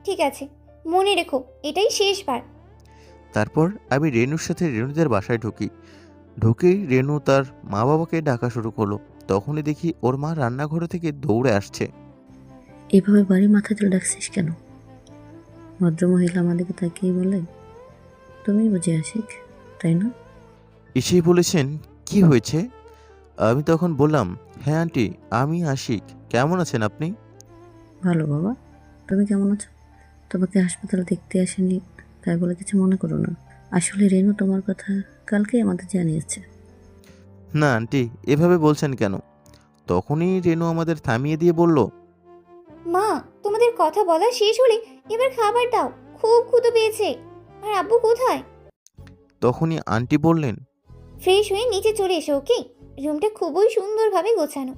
ঠিক আছে, মনে রেখো এটাই শেষবার। তারপর আমি রেনুর সাথে রেনুদের বাসায় ঢুকেই রেনু তার মা বাবাকে ডাকা শুরু করলো। তখনই দেখি ওর মা রান্নাঘর থেকে দৌড়ে আসছে। এভাবে বাড়ি মাথায় তুলে ডাকছিস কেন? ভদ্রমহিলা আমাদেরকে তাকিয়ে বলে, তুমি বুঝে আশিক, তাই না? এসেই বলেছেন, কি হয়েছে? আমি তখন বললাম, হ্যাঁ আন্টি, আমি আশিক। কেমন আছেন আপনি? ভালো বাবা, তুমি কেমন আছো? তোমাকে হাসপাতালে দেখতে আসেনি তাই বলে কিছু মনে করো না। আসলে রেনু তোমার কথা কালকেই আমাদের জানিয়েছে। না আন্টি, এভাবে বলছেন কেন? তখনই রেনু আমাদের থামিয়ে দিয়ে বলল, মা, তোমাদের কথা বলা শেষ হলে এবার খাবার দাও, খুব ক্ষুধা পেয়েছে। আর আব্বু কোথায়? তখনই আন্টি বললেন, ফ্রেশ হয়ে নিচে চলে এসো, ওকে? রুমটা খুবই সুন্দরভাবে গোছানো।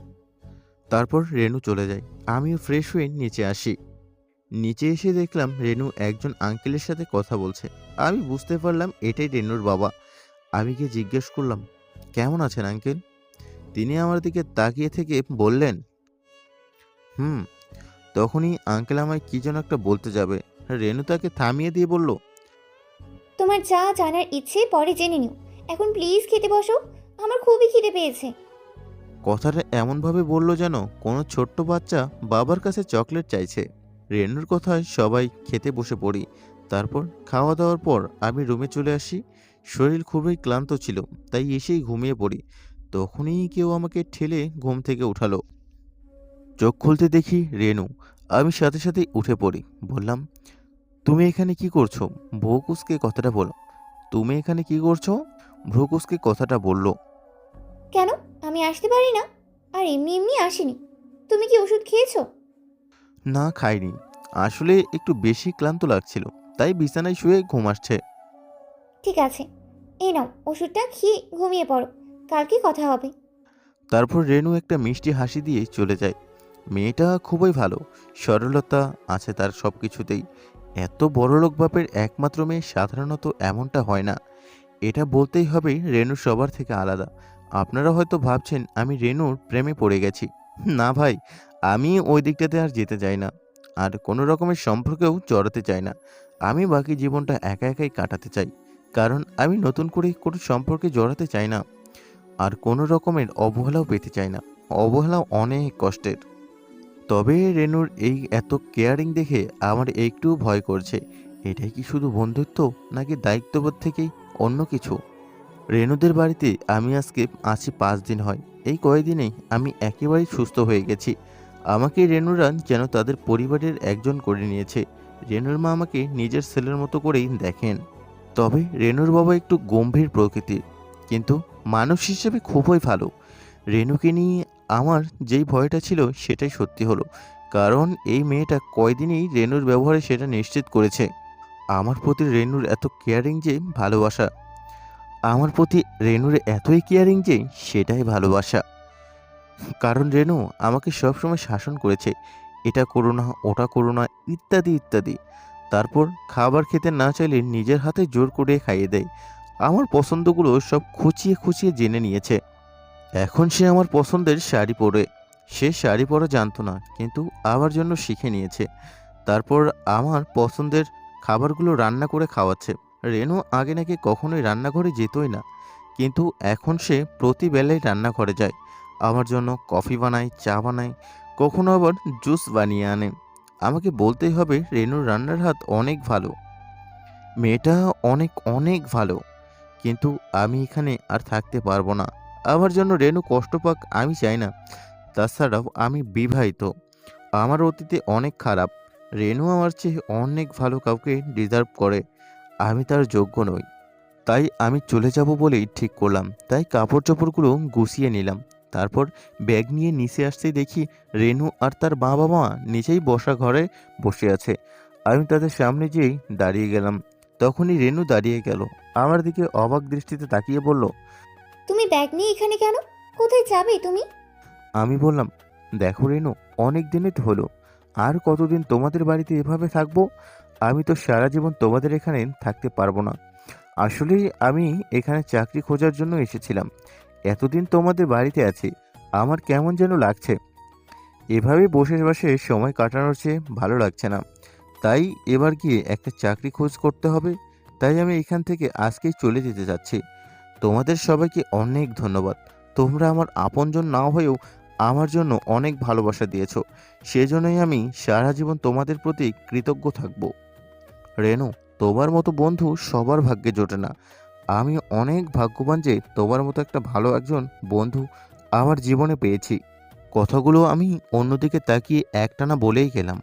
তারপর রেনু চলে যায়। আমিও ফ্রেশ হয়ে নিচে আসি। নিচে এসে দেখলাম রেনু একজন আঙ্কেলের সাথে কথা বলছে। আমি বুঝতে পারলাম এটাই রেনুর বাবা। আমি গিয়ে জিজ্ঞেস করলাম, কেমন আছেন আঙ্কেল? তিনি আমার দিকে তাকিয়ে থেকে বললেন, হুম। তখনই আঙ্কেল আমায় কি যেন একটা বলতে যাবে, রেনু তাকে থামিয়ে দিয়ে বলল, তোমার যা জানার ইচ্ছে পরে জেনে নিও, এখন প্লিজ খেতে বসো, আমার খুবই খিদে পেয়েছে। কথাটা এমনভাবে বলল যেন কোনো ছোট্ট বাচ্চা বাবার কাছে চকলেট চাইছে। রেনুর কথায় সবাই খেতে বসে পড়ি। তারপর খাওয়া দাওয়ার পর আমি রুমে চলে আসি। শরীর খুবই ক্লান্ত ছিল, তাই এসেই ঘুমিয়ে পড়ি। তখনই কেউ আমাকে ঠেলে ঘুম থেকে উঠালো। চোখ খুলতে দেখি রেনু। আমি সাথে সাথেই উঠে পড়ি। বললাম, তুমি এখানে কি করছো? ভ্রুকুঁচকে কথাটা বলো। তুমি এখানে কি করছো? ভ্রুকুঁচকে কথাটা বলল। কেন, আমি আসতে পারি না? আর এমনি এমনি আসিনি। তুমি কি ওষুধ খেয়েছো? না, খাইনি। আসলে একটু বেশি ক্লান্ত লাগছিল, তাই বিছানায় শুয়ে ঘুম আসছে। ঠিক আছে, এই নাও ওষুধটা খেয়ে ঘুমিয়ে পড়ো, কালকে কথা হবে। তারপর রেনু একটা মিষ্টি হাসি দিয়ে চলে যায়। মেয়েটা খুবই ভালো, সরলতা আছে তার সব কিছুতেই। এত বড়লোক বাপের একমাত্র মেয়ে সাধারণত এমনটা হয় না। এটা বলতেই হবে রেনু সবার থেকে আলাদা। আপনারা হয়তো ভাবছেন আমি রেনুর প্রেমে পড়ে গেছি। না ভাই, আমি ওই দিকটাতে আর যেতে চাই না, আর কোনো রকমের সম্পর্কেও জড়াতে চাই না। আমি বাকি জীবনটা একা একাই কাটাতে চাই, কারণ আমি নতুন করে কোনো সম্পর্কে জড়াতে চাই না, আর কোনো রকমের অবহেলাও পেতে চাই না। অবহেলাও অনেক কষ্টের। তবে রেনুর এই এত কেয়ারিং দেখে আমার একটু ভয় করছে। এটাই কি শুধু বন্ধুত্ব, নাকি দায়িত্ববোধ থেকেই অন্য কিছু? রেনুদের বাড়িতে আমি আজকে আছি 5 দিন হয়। এই কয়েকদিনেই আমি একেবারেই সুস্থ হয়ে গেছি। আমাকে রেনুরা যেন তাদের পরিবারের একজন করে নিয়েছে। রেনুর মা আমাকে নিজের ছেলের মতো করেই দেখেন। তবে রেনুর বাবা একটু গম্ভীর প্রকৃতির, কিন্তু মানুষ হিসেবে খুবই ভালো। রেনুকে নিয়ে আমার যেই ভয়টা ছিল সেটাই সত্যি হলো, কারণ এই মেয়েটা কয়দিনই রেনুর ব্যবহারে সেটা নিশ্চিত করেছে। আমার প্রতি রেনুর এত কেয়ারিং যে ভালোবাসা, আমার প্রতি রেনুর এতই কেয়ারিং যে সেটাই ভালোবাসা। কারণ রেনু আমাকে সবসময় শাসন করেছে, এটা করো না, ওটা করো না, ইত্যাদি ইত্যাদি। তারপর খাবার খেতে না চাইলে নিজের হাতে জোর করে খাইয়ে দেয়। আমার পছন্দগুলো সব খুঁচিয়ে খুঁচিয়ে জেনে নিয়েছে। এখন সে আমার পছন্দের শাড়ি পরে। সে শাড়ি পরা জানতো না, কিন্তু আমার জন্য শিখে নিয়েছে। তারপর আমার পছন্দের খাবারগুলো রান্না করে খাওয়াচ্ছে। রেনু আগে নাকি কখনোই রান্নাঘরে যেতই না, কিন্তু এখন সে প্রতি বেলায় রান্নাঘরে যায়। আমার জন্য কফি বানায়, চা বানায়, কখনো আবার জুস বানিয়ে আনে। আমাকে বলতেই হবে রেনুর রান্নার হাত অনেক ভালো। মেয়েটা অনেক অনেক ভালো। কিন্তু আমি এখানে আর থাকতে পারবো না। আমার জন্য রেনু কষ্ট পাক আমি চাই না। তাছাড়াও আমি বিবাহিত। আমার অতীতে অনেক খারাপ। রেনু আমার চেয়ে অনেক ভালো কাউকে ডিজার্ভ করে। আমি তার যোগ্য নই। তাই আমি চলে যাব বলেই ঠিক করলাম। তাই কাপড় চোপড়গুলো গুছিয়ে নিলাম। তারপর ব্যাগ নিয়ে নিচে আসতেই দেখি রেনু আর তার বাবা মা নিচেই বসা ঘরে বসে আছে। আমি তাদের সামনে যেয়েই দাঁড়িয়ে গেলাম। তখনই রেনু দাঁড়িয়ে গেল, আমার দিকে অবাক দৃষ্টিতে তাকিয়ে বলল। তুমি ব্যাগ নিয়ে এখানে কেন? কোথায় যাবে তুমি? আমি বললাম, দেখো রেনু, অনেক দিনই তো হলো। আর কতদিন তোমাদের বাড়িতে এভাবে থাকবো? আমি তো সারা জীবন তোমাদের এখানে থাকতে পারবো না। আসলে আমি এখানে চাকরি খোঁজার জন্য এসেছিলাম। এতদিন তোমাদের বাড়িতে আছি, আমার কেমন যেন লাগছে। এভাবে বসে বসে সময় কাটানোর চেয়ে ভালো লাগছে না। তাই এবার গিয়ে একটা চাকরি খোঁজ করতে হবে। তাই আমি এখান থেকে আজকেই চলে যেতে চাচ্ছি। তোমাদের সবাইকে অনেক ধন্যবাদ। তোমরা আমার আপনজন না হয়েও আমার জন্য অনেক ভালোবাসা দিয়েছো। সেজন্যই আমি সারা জীবন তোমাদের প্রতি কৃতজ্ঞ থাকব। রেনু, তোমার মতো বন্ধু সবার ভাগ্যে জোটে না। আমি অনেক ভাগ্যবান যে তোমার মতো একটা ভালো একজন বন্ধু আমার জীবনে পেয়েছি। কথাগুলো আমি অন্যদিকে তাকিয়ে একটানা বলেই গেলাম।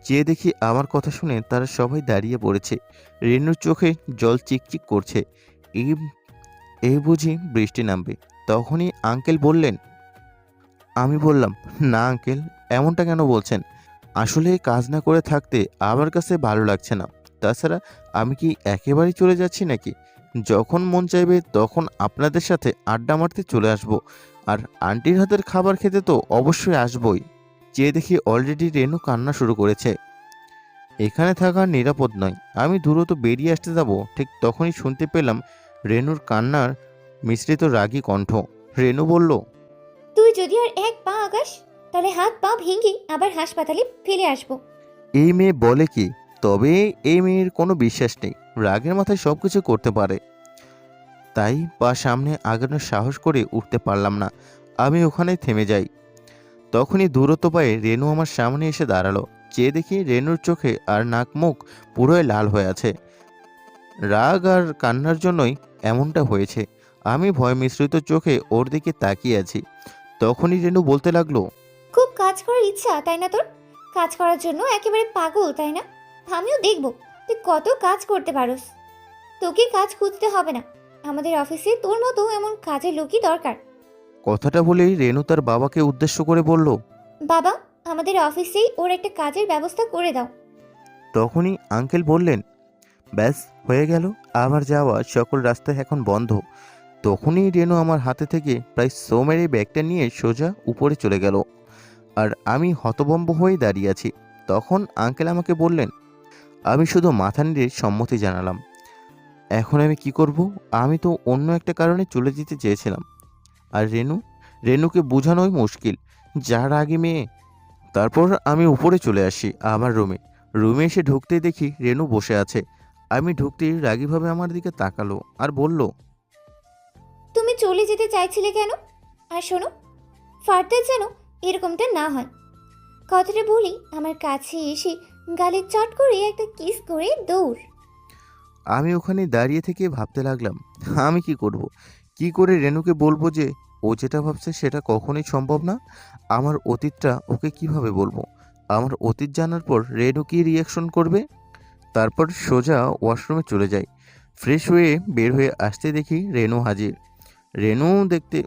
চেয়ে দেখি আমার কথা শুনে তারা সবাই দাঁড়িয়ে পড়েছে। রেনুর চোখে জল চিকচিক করছে। এই এই বুঝি বৃষ্টি নামবে। তখনই আঙ্কেল বললেন। আমি বললাম, না আঙ্কেল, এমনটা কেন বলছেন? আসলে কাজ না করে থাকতে আমার কাছে ভালো লাগছে না। তাছাড়া আমি কি একেবারেই চলে যাচ্ছি নাকি? যখন মন চাইবে তখন আপনাদের সাথে আড্ডা মারতে চলে আসব। আর আন্টির হাতের খাবার খেতে তো অবশ্যই আসবই। চেয়ে দেখি অলরেডি রেনু কান্না শুরু করেছে। এখানে থাকা নিরাপদ নয়। আমি দ্রুত বেরিয়ে আসতে যাব, ঠিক তখনই শুনতে পেলাম রেনুর কান্নার মিশ্রিত রাগী কণ্ঠ। রেনু বলল, তুই যদি আর এক পা আগাস তাহলে হাত পা ভেঙে আবার হাসপাতালে ফেলে আসবো। এই মেয়ে বলে কি? তবে এই মেয়ের কোনো বিশ্বাস নেই। রাগের মাথায় সব কিছু করতে পারে। তাই পা সামনে আগানোর সাহস করে উঠতে পারলাম না। আমি ওখানেই থেমে যাই। তখনই দূরত্ব পায়ে রেনু আমার সামনে এসে দাঁড়ালো। চেয়ে দেখি রেনুর চোখে আর নাক মুখ পুরোই লাল হয়ে আছে। রাগ আর কান্নার জন্যই এমনটা হয়েছে। আমি ভয় মিশ্রিত চোখে ওর দিকে তাকিয়ে আছি। তখনই রেনু বলতে লাগলো, খুব কাজ করার ইচ্ছা তাই না তোর? কাজ করার জন্য একেবারে পাগল তাই না? আমিও দেখব তুই কত কাজ করতে পারোস। তোকে কাজ খুঁজতে হবে না, আমাদের অফিসে তোর মতো এমন কাজের লোকই দরকার। কথাটা বলেই রেনু তার বাবাকে উদ্দেশ্য করে বলল, বাবা, আমাদের অফিসেই ওর একটা কাজের ব্যবস্থা করে দাও। তখনই আঙ্কেল বললেন, ব্যাস হয়ে গেল, আমার যাওয়া সকল রাস্তা এখন বন্ধ। তখনই রেনু আমার হাতে থেকে প্রায় সো মেরে ব্যাগটা নিয়ে সোজা উপরে চলে গেল। আর আমি হতভম্ব হয়ে দাঁড়িয়ে আছি। তখন আঙ্কেল আমাকে বললেন, আমি শুধু মাথা নেড়ে সম্মতি জানালাম। এখন আমি কি করব? আমি তো অন্য একটা কারণে চলে যেতে চেয়েছিলাম। আর রেনুকে বোঝানোই মুশকিল, যার আগে মেয়ে। তারপর আমি উপরে চলে আসি আমার রুমে এসে ঢুকতেই দেখি রেনু বসে আছে। আমি ঢুকতেই রাগীভাবে আমার দিকে তাকালো আর বলল, তুমি চলে যেতে চাইছিলে কেন? আর শোনো, ফার্দার যেন এরকমটা না হয়। কথাটা বলি আমার কাছে এসে গালে চট করে একটা কিস করে দৌড়। আমি ওখানে দাঁড়িয়ে থেকে ভাবতে লাগলাম, আমি কি করব? কি করে রেনুকে বলবো যে ও যেটা ভাবছে সেটা কখনোই সম্ভব না? আমার অতীতটা ওকে কিভাবে বলবো? আমার অতীত জানার পর রেনু কি রিয়াকশন করবে? তারপর সোজা ওয়াশরুমে চলে যাই। ফ্রেশ হয়ে বের হয়ে আসতে দেখি রেনু হাজির। রেনু দেখতে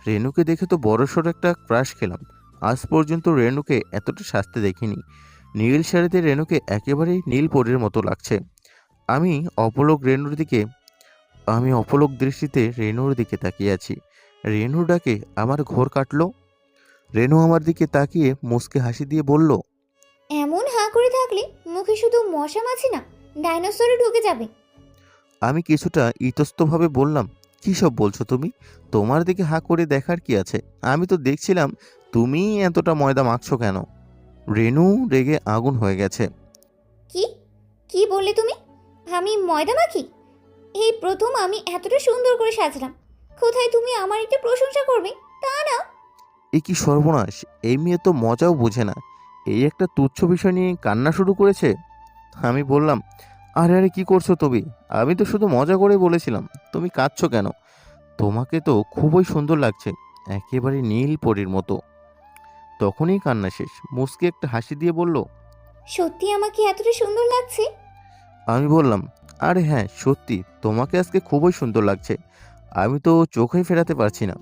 রেনুকে দেখে তো বড়সড় একটা ক্রাশ খেলাম। আজ পর্যন্ত রেনুকে এতটা সাজতে দেখিনি। নীল শাড়িতে রেনুকে একেবারেই নীল পরীর মতো লাগছে। আমি অপলক দৃষ্টিতে রেনুর দিকে তাকিয়ে আছি। রেনুর ডাকে আমার ঘোর কাটলো। রেনু আমার দিকে তাকিয়ে মুচকে হাসি দিয়ে বলল, এমন হাঁ করে থাকলে মুখে শুধু মশা মাছি না, ডাইনোসরও ঢুকে যাবে। আমি কিছুটা ইতস্তভাবে বললাম, কী সব বলছো তুমি? তোমার দিকে হাঁ করে দেখার কি আছে? আমি তো দেখছিলাম তুমি এতটা ময়দা মাখছো কেন? রেনু রেগে আগুন হয়ে গেছে। কি কি বললে তুমি? আমি ময়দা মাখি? এই প্রথম আমি এতটা সুন্দর করে সাজলাম, কোথায় তুমি আমার একটু প্রশংসা করবে তা না। এ কি সর্বনাশ! এই মেয়ে তো মজাও বোঝে না। এই একটা তুচ্ছ বিষয় নিয়ে কান্না শুরু করেছে। আমি বললাম, আরে আরে কি করছো তুমি? আমি তো শুধু মজা করে বলেছিলাম। তুমি কাঁদছো কেন? তোমাকে তো খুবই সুন্দর লাগছে, একেবারে নীল পরীর মতো। তখনই কান্না শেষ, মুচকি একটা হাসি দিয়ে বলল। সত্যি আমাকে এতটা সুন্দর লাগছে? আমি বললাম, আরে হ্যাঁ সত্যি তোমাকে আজকে খুবই সুন্দর লাগছে। আমি তো চোখেই ফেরাতে পারছি না।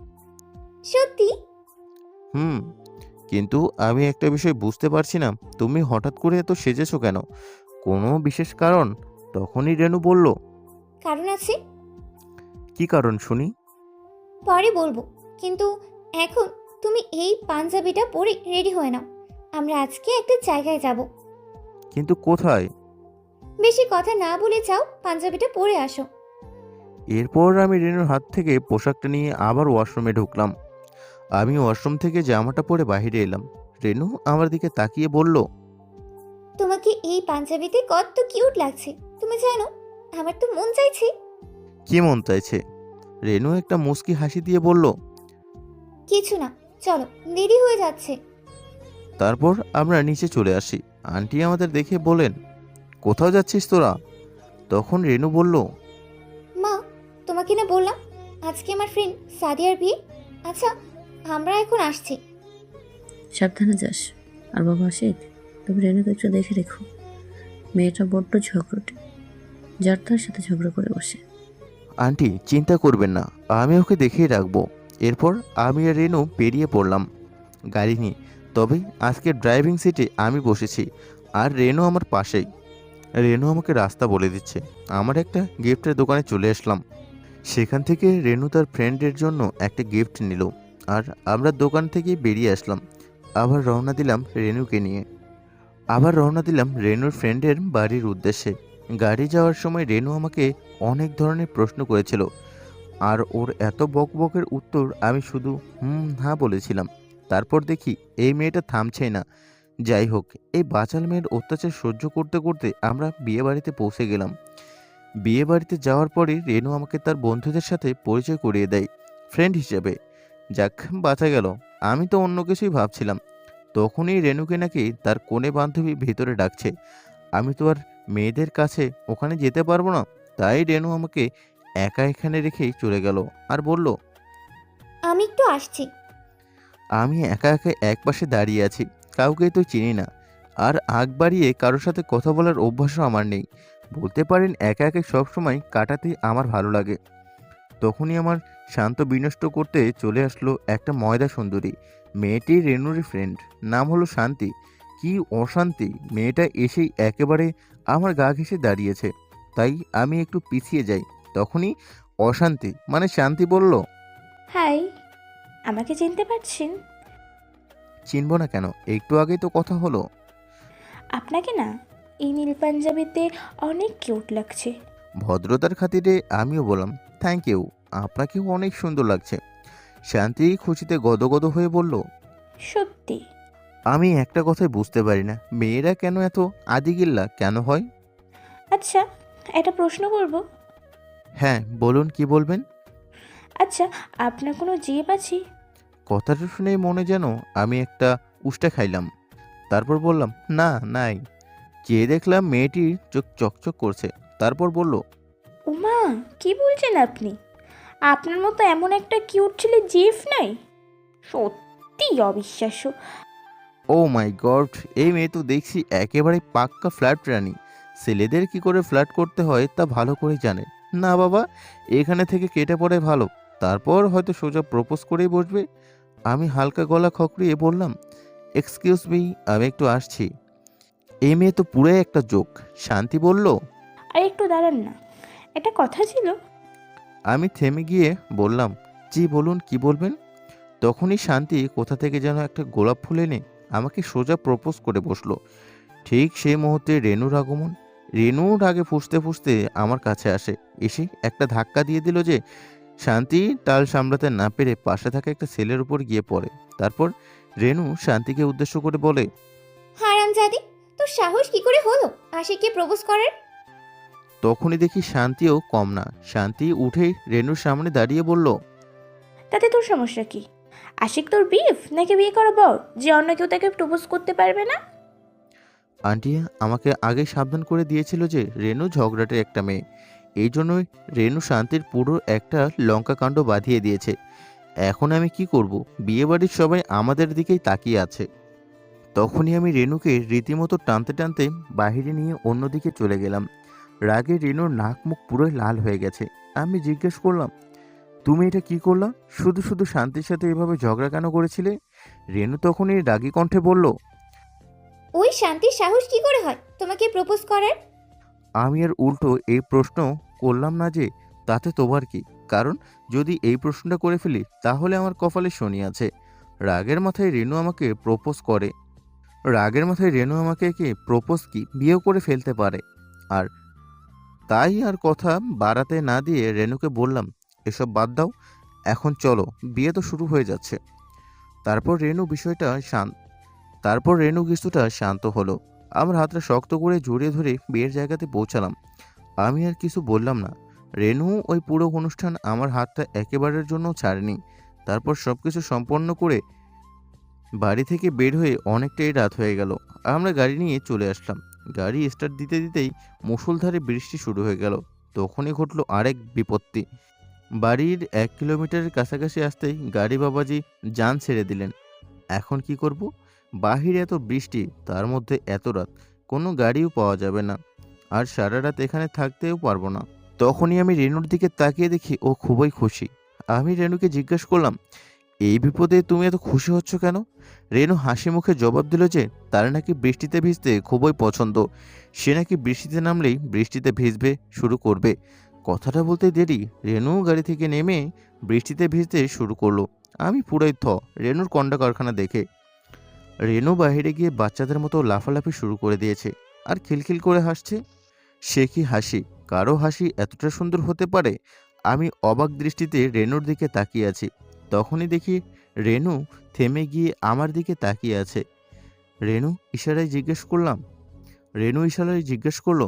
সত্যি? হুম, কিন্তু আমি একটা বিষয় বুঝতে পারছি না, তুমি হঠাৎ করে এত সেজেছো কেন? কোনো বিশেষ কারণ? তখনই রেনু বলল। কারণ আছে। কি কারণ শুনি? পরে বলবো, কিন্তু এখন তুমি এই পাঞ্জাবিটা পরে রেডি হয়ে নাও। আমরা আজকে একটা জায়গায় যাব। কিন্তু কোথায়? বেশি কথা না বলে যাও, পাঞ্জাবিটা পরে আসো। এরপর আমি রেনুর হাত থেকে পোশাকটা নিয়ে আবার ওয়াশরুমে ঢুকলাম। আমি ওয়াশরুম থেকে জামাটা পরে বাইরে এলাম। রেনু আমার দিকে তাকিয়ে বলল। তোমাকে এই পাঞ্জাবিতে কত কিউট লাগছে তুমি জানো, আমার তো মন চাইছে। কি মন চাইছে? রেনু একটা মুচকি হাসি দিয়ে বলল। কিছু না, চলো, দেরি হয়ে যাচ্ছে। তারপর আমরা নিচে চলে আসি। আন্টি আমাদের দেখে বলেন, কোথাও যাচ্ছিস তোরা? তখন রেনু বলল। মা, তোমাকে না বললাম আজকে আমার ফ্রেন্ড সাদিয়ার বিয়ে। আচ্ছা, আমরা এখন আসছি। সাবধানে যাস। আর বাবা আশিক, তুমি রেনুকে একটু দেখে রেখো। মেয়েটা বড্ড ঝগড়টে, যার তার সাথে ঝগড়া করে বসে। আন্টি চিন্তা করবেন না, আমি ওকে দেখেই রাখবো। এরপর আমি আর রেনু বেরিয়ে পড়লাম গাড়ি নিয়ে। তবে আজকে ড্রাইভিং সিটে আমি বসেছি, আর রেনু আমার পাশেই। রেনু আমাকে রাস্তা বলে দিচ্ছে। আমার একটা গিফটের দোকানে চলে আসলাম। সেখান থেকে রেনু তার ফ্রেন্ডের জন্য একটা গিফট নিল, আর আমরা দোকান থেকে বেরিয়ে আসলাম। আবার রওনা দিলাম রেনুর ফ্রেন্ডের বাড়ির উদ্দেশ্যে। গাড়ি যাওয়ার সময় রেনু আমাকে অনেক ধরনের প্রশ্ন করেছিল, আর ওর এত বকবকের উত্তর আমি শুধু হ্যাঁ বলেছিলাম। তারপর দেখি এই মেয়েটা থামছেই না। যাই হোক, এই বাচাল মেয়ের অত্যাচার সহ্য করতে করতে আমরা বিয়েবাড়িতে পৌঁছে গেলাম। বিয়েবাড়িতে যাওয়ার পরে রেনু আমাকে তার বন্ধুদের সাথে পরিচয় করিয়ে দেয় ফ্রেন্ড হিসেবে। যাক, বাঁচা গেল। আমি তো অন্য কিছুই ভাবছিলাম। তখনই রেনুকে নাকি তার কোণে বান্ধবী ভেতরে ডাকছে। আমি তো আর মেয়েদের কাছে ওখানে যেতে পারবো না। তাই রেনু আমাকে একা এখানে রেখেই চলে গেল আর বলল। আমি একটু আসছি। আমি একা একা একপাশে দাঁড়িয়ে আছি, কাউকেই তো চিনি না। আর আগ বাড়িয়ে কারোর সাথে কথা বলার অভ্যাসও আমার নেই। বলতে পারেন একা একা সবসময় কাটাতেই আমার ভালো লাগে। তখনই আমার শান্ত বিনষ্ট করতে চলে আসলো একটা ময়দা সুন্দরী। মেয়েটি রেনুর ফ্রেন্ড, নাম হলো শান্তি। কি অশান্তি! মেয়েটা এসেই একেবারে আমার গা ঘেঁষে দাঁড়িয়েছে। তাই আমি একটু পিছিয়ে যাই। তখনই অশান্তি মানে শান্তি বলল। হাই, আমাকে চিনতে পারছেন? চিনব না কেন, একটু আগেই তো কথা হলো। আপনাকে না এই নীল পাঞ্জাবিতে অনেক কিউট লাগছে। ভদ্রতার খাতিরে আমিও বললাম, থ্যাংক ইউ, আপনাকেও অনেক সুন্দর লাগছে। শান্তি খুশিতে গদগদ হয়ে বলল। সত্যি? আমি একটা কথাই বুঝতে পারি না, মেয়েরা কেন এত আদিগিল্লা কেন হয়? আচ্ছা, একটা প্রশ্ন করব। হ্যাঁ বলুন, কি বলবেন? আচ্ছা, আপনার কোনো জিভ আছে? কথাটা শুনে মনে যেন আমি একটা উষ্টা খাইলাম। তারপর বললাম, না নাই। চেয়ে দেখলাম মেয়েটির চোখ চকচক করছে। তারপর বলল। ওমা, কি বলছেন আপনি? আপনার মতো এমন একটা কিউট ছেলে জিভ নাই? সত্যি অবিশ্বাস্য। ও মাই গড, এই মেয়ে তো দেখছি একেবারে পাক্কা ফ্ল্যাট রানী। ছেলেদের কি করে ফ্ল্যাট করতে হয় তা ভালো করে জানে। না বাবা, এখানে থেকে কেটে পড়ে ভালো। তারপর হয়তো সোজা প্রপোজ করেই বসবে। আমি হালকা গলা খকড়িয়ে বললাম, এক্সকিউজ মি, আমি একটু আসছি। এই মেয়ে তো পুরাই একটা জোক। শান্তি বলল। আর একটু দাঁড়ান না, একটা কথা ছিল। আমি থেমে গিয়ে বললাম, জি বলুন, কি বলবেন? তখনই শান্তি কোথা থেকে যেন একটা গোলাপ ফুল এনে আমাকে সোজা প্রপোজ করে বসলো। ঠিক সেই মুহূর্তে রেনুর আগমন। রেনুর আগে ফুঁসতে ফুঁসতে আমার কাছে আসে, এসে একটা ধাক্কা দিয়ে দিল যে শান্তি তাল সামলাতে না পেরে পাশে থাকা একটা ছেলের উপর গিয়ে পড়ে। তারপর রেনু শান্তিকে উদ্দেশ্য করে বলে, হারামজাদি, তোর সাহস কি করে হলো আশিককে প্রপোজ করার? তখনই দেখি শান্তিও কম না। শান্তি উঠেই রেনুর সামনে দাঁড়িয়ে বলল, তাতে তোর সমস্যা কি? আশিক তোর বিফ নাকি বিয়ে করা বর যে অন্য কেউ তাকে প্রপোজ করতে পারবে না? আন্টি আমাকে আগেই সাবধান করে দিয়েছিল যে রেনু ঝগড়াটে একটা মেয়ে, এই জন্যই রেনু শান্তির পুরো একটা লঙ্কা কাণ্ড বাঁধিয়ে দিয়েছে। এখন আমি কি করব? বিয়ে বাড়ির সবাই আমাদের দিকেই তাকিয়ে আছে। তখনই আমি রেনুকে রীতিমতো টানতে টানতে বাহিরে নিয়ে অন্যদিকে চলে গেলাম। রাগে রেনুর নাক মুখ পুরোই লাল হয়ে গেছে। আমি জিজ্ঞেস করলাম, তুমি এটা কি করলা? শুধু শুধু শান্তির সাথে এভাবে ঝগড়া কেন করেছিলে? রেনু তখনই রাগী কণ্ঠে বলল, ওই শান্তির সাহস কি করে হয় তোমাকে প্রপোজ করার? আমি আর উল্টো এই প্রশ্ন করলাম না যে তাতে তোমার কি, কারণ যদি এই প্রশ্নটা করে ফেলি তাহলে আমার কপালে শনি আছে। রাগের মাথায় রেনু আমাকে প্রপোজ করে, রাগের মাথায় রেনু আমাকে কি প্রপোজ কি বিয়েও করে ফেলতে পারে। আর তাই আর কথা বাড়াতে না দিয়ে রেনুকে বললাম, এসব বাদ দাও, এখন চলো, বিয়ে তো শুরু হয়ে যাচ্ছে। তারপর রেনু কিছুটা শান্ত হলো। আমার হাতটা শক্ত করে জড়িয়ে ধরে বিয়ের জায়গাতে পৌঁছালাম। আমি আর কিছু বললাম না। রেনু ওই পুরো অনুষ্ঠান আমার হাতটা একেবারের জন্য ছাড়েনি। তারপর সবকিছু সম্পন্ন করে বাড়ি থেকে বের হয়ে অনেকটাই রাত হয়ে গেল। আমরা গাড়ি নিয়ে চলে আসলাম। গাড়ি স্টার্ট দিতে দিতেই মুষলধারে বৃষ্টি শুরু হয়ে গেল। তখনই ঘটল আরেক বিপত্তি। বাড়ির 1 কিলোমিটারের কাছাকাছি আসতেই গাড়ি বাবাজি যান ছেড়ে দিলেন। এখন কি করব? বাহিরে এত বৃষ্টি, তার মধ্যে এত রাত, কোনো গাড়িও পাওয়া যাবে না, আর সারা রাত এখানে থাকতেও পারবো না। তখনই আমি রেনুর দিকে তাকিয়ে দেখি ও খুবই খুশি। আমি রেনুকে জিজ্ঞেস করলাম, এই বিপদে তুমি এত খুশি হচ্ছ কেন? রেনু হাসি মুখে জবাব দিল যে তার নাকি বৃষ্টিতে ভিজতে খুবই পছন্দ। সে নাকি বৃষ্টিতে নামলেই বৃষ্টিতে ভিজবে শুরু করবে। কথাটা বলতে দেরি রেনু গাড়ি থেকে নেমে বৃষ্টিতে ভিজতে শুরু করলো। আমি পুরাই রেনুর কন্ডা কারখানা দেখে। রেনু বাইরে গিয়ে বাচ্চাদের মতো লাফালাফি শুরু করে দিয়েছে আর খিলখিল করে হাসছে। সে কি হাসি? কারো হাসি এতটা সুন্দর হতে পারে? আমি অবাক দৃষ্টিতে রেনুর দিকে তাকিয়ে আছি। তখনই দেখি রেনু থেমে গিয়ে আমার দিকে তাকিয়ে আছে। রেনু ইশারায় জিজ্ঞেস করলো,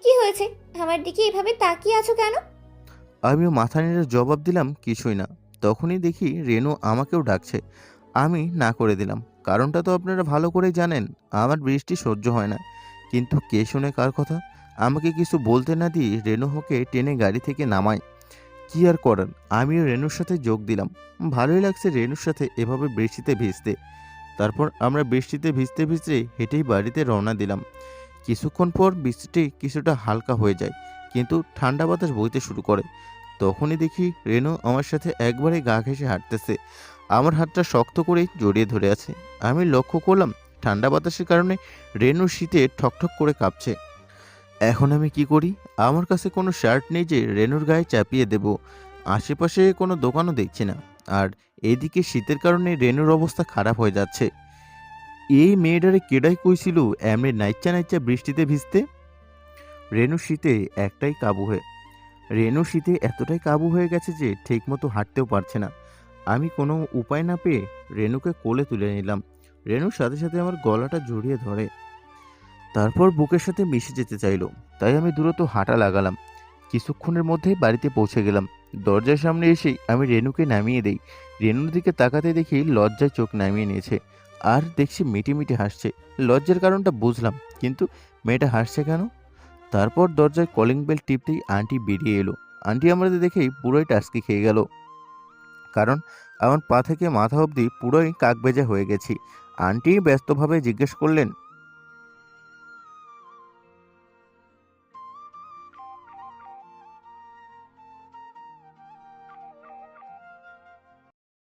কি হয়েছে? আমার দিকে এভাবে তাকিয়ে আছো কেন? আমিও মাথা নেড়ে জবাব দিলাম, কিছুই না। তখনই দেখি রেনু আমাকেও ডাকছে। আমি না করে দিলাম। কারণটা তো আপনারা ভালো করেই জানেন, আমার বৃষ্টি সহ্য হয় না। কিন্তু কে শোনে কার কথা? আমাকে কিছু বলতে না দিয়ে রেনু ওকে টেনে গাড়ি থেকে নামায়। কি আর করার, আমিও রেনুর সাথে যোগ দিলাম। ভালোই লাগছে রেনুর সাথে এভাবে বৃষ্টিতে ভিজতে। তারপর আমরা বৃষ্টিতে ভিজতে ভিজতে হেঁটেই বাড়িতে রওনা দিলাম। কিছুক্ষণ পর বৃষ্টিটি কিছুটা হালকা হয়ে যায়, কিন্তু ঠান্ডা বাতাস বইতে শুরু করে। তখনই দেখি রেনু আমার সাথে একবারে গা ঘেঁষে হাঁটতেছে, আমার হাতটা শক্ত করে জড়িয়ে ধরে আছে। আমি লক্ষ্য করলাম ঠান্ডা বাতাসের কারণে রেনুর শীতে ঠকঠক করে কাঁপছে। এখন আমি কি করি? আমার কাছে কোনো শার্ট নেই যে রেনুর গায়ে চাপিয়ে দেব। আশেপাশে কোনো দোকানও দেখছি না। আর এদিকে শীতের কারণে রেনুর অবস্থা খারাপ হয়ে যাচ্ছে। এই মেয়েটারে কেডাই কইছিল এমনি নাইচ্চা নাইচ্চা বৃষ্টিতে ভিজতে? রেনু শীতে এতটাই কাবু হয়ে গেছে যে ঠিকমতো হাঁটতেও পারছে না। আমি কোনো উপায় না পেয়ে রেনুকে কোলে তুলে নিলাম। রেনুর সাথে সাথে আমার গলাটা জড়িয়ে ধরে, তারপর বুকের সাথে মিশে যেতে চাইলো। তাই আমি দ্রুত হাঁটা লাগালাম। কিছুক্ষণের মধ্যেই বাড়িতে পৌঁছে গেলাম। দরজার সামনে এসেই আমি রেনুকে নামিয়ে দেই। রেনুর দিকে তাকাতে দেখি লজ্জায় চোখ নামিয়ে নিয়েছে, আর দেখছি মিটিমিটি হাসছে। লজ্জার কারণটা বুঝলাম, কিন্তু মেয়েটা হাসছে কেন? তারপর দরজায় কলিং বেল টিপতেই আন্টি বেরিয়ে এলো। আন্টি আমাদের দেখেই পুরোই টাস্কি খেয়ে গেল, কারণ আমার পা থেকে মাথা অবধি পুরোই কাকভেজা হয়ে গেছি। আন্টি ব্যস্তভাবে জিজ্ঞেস করলেন,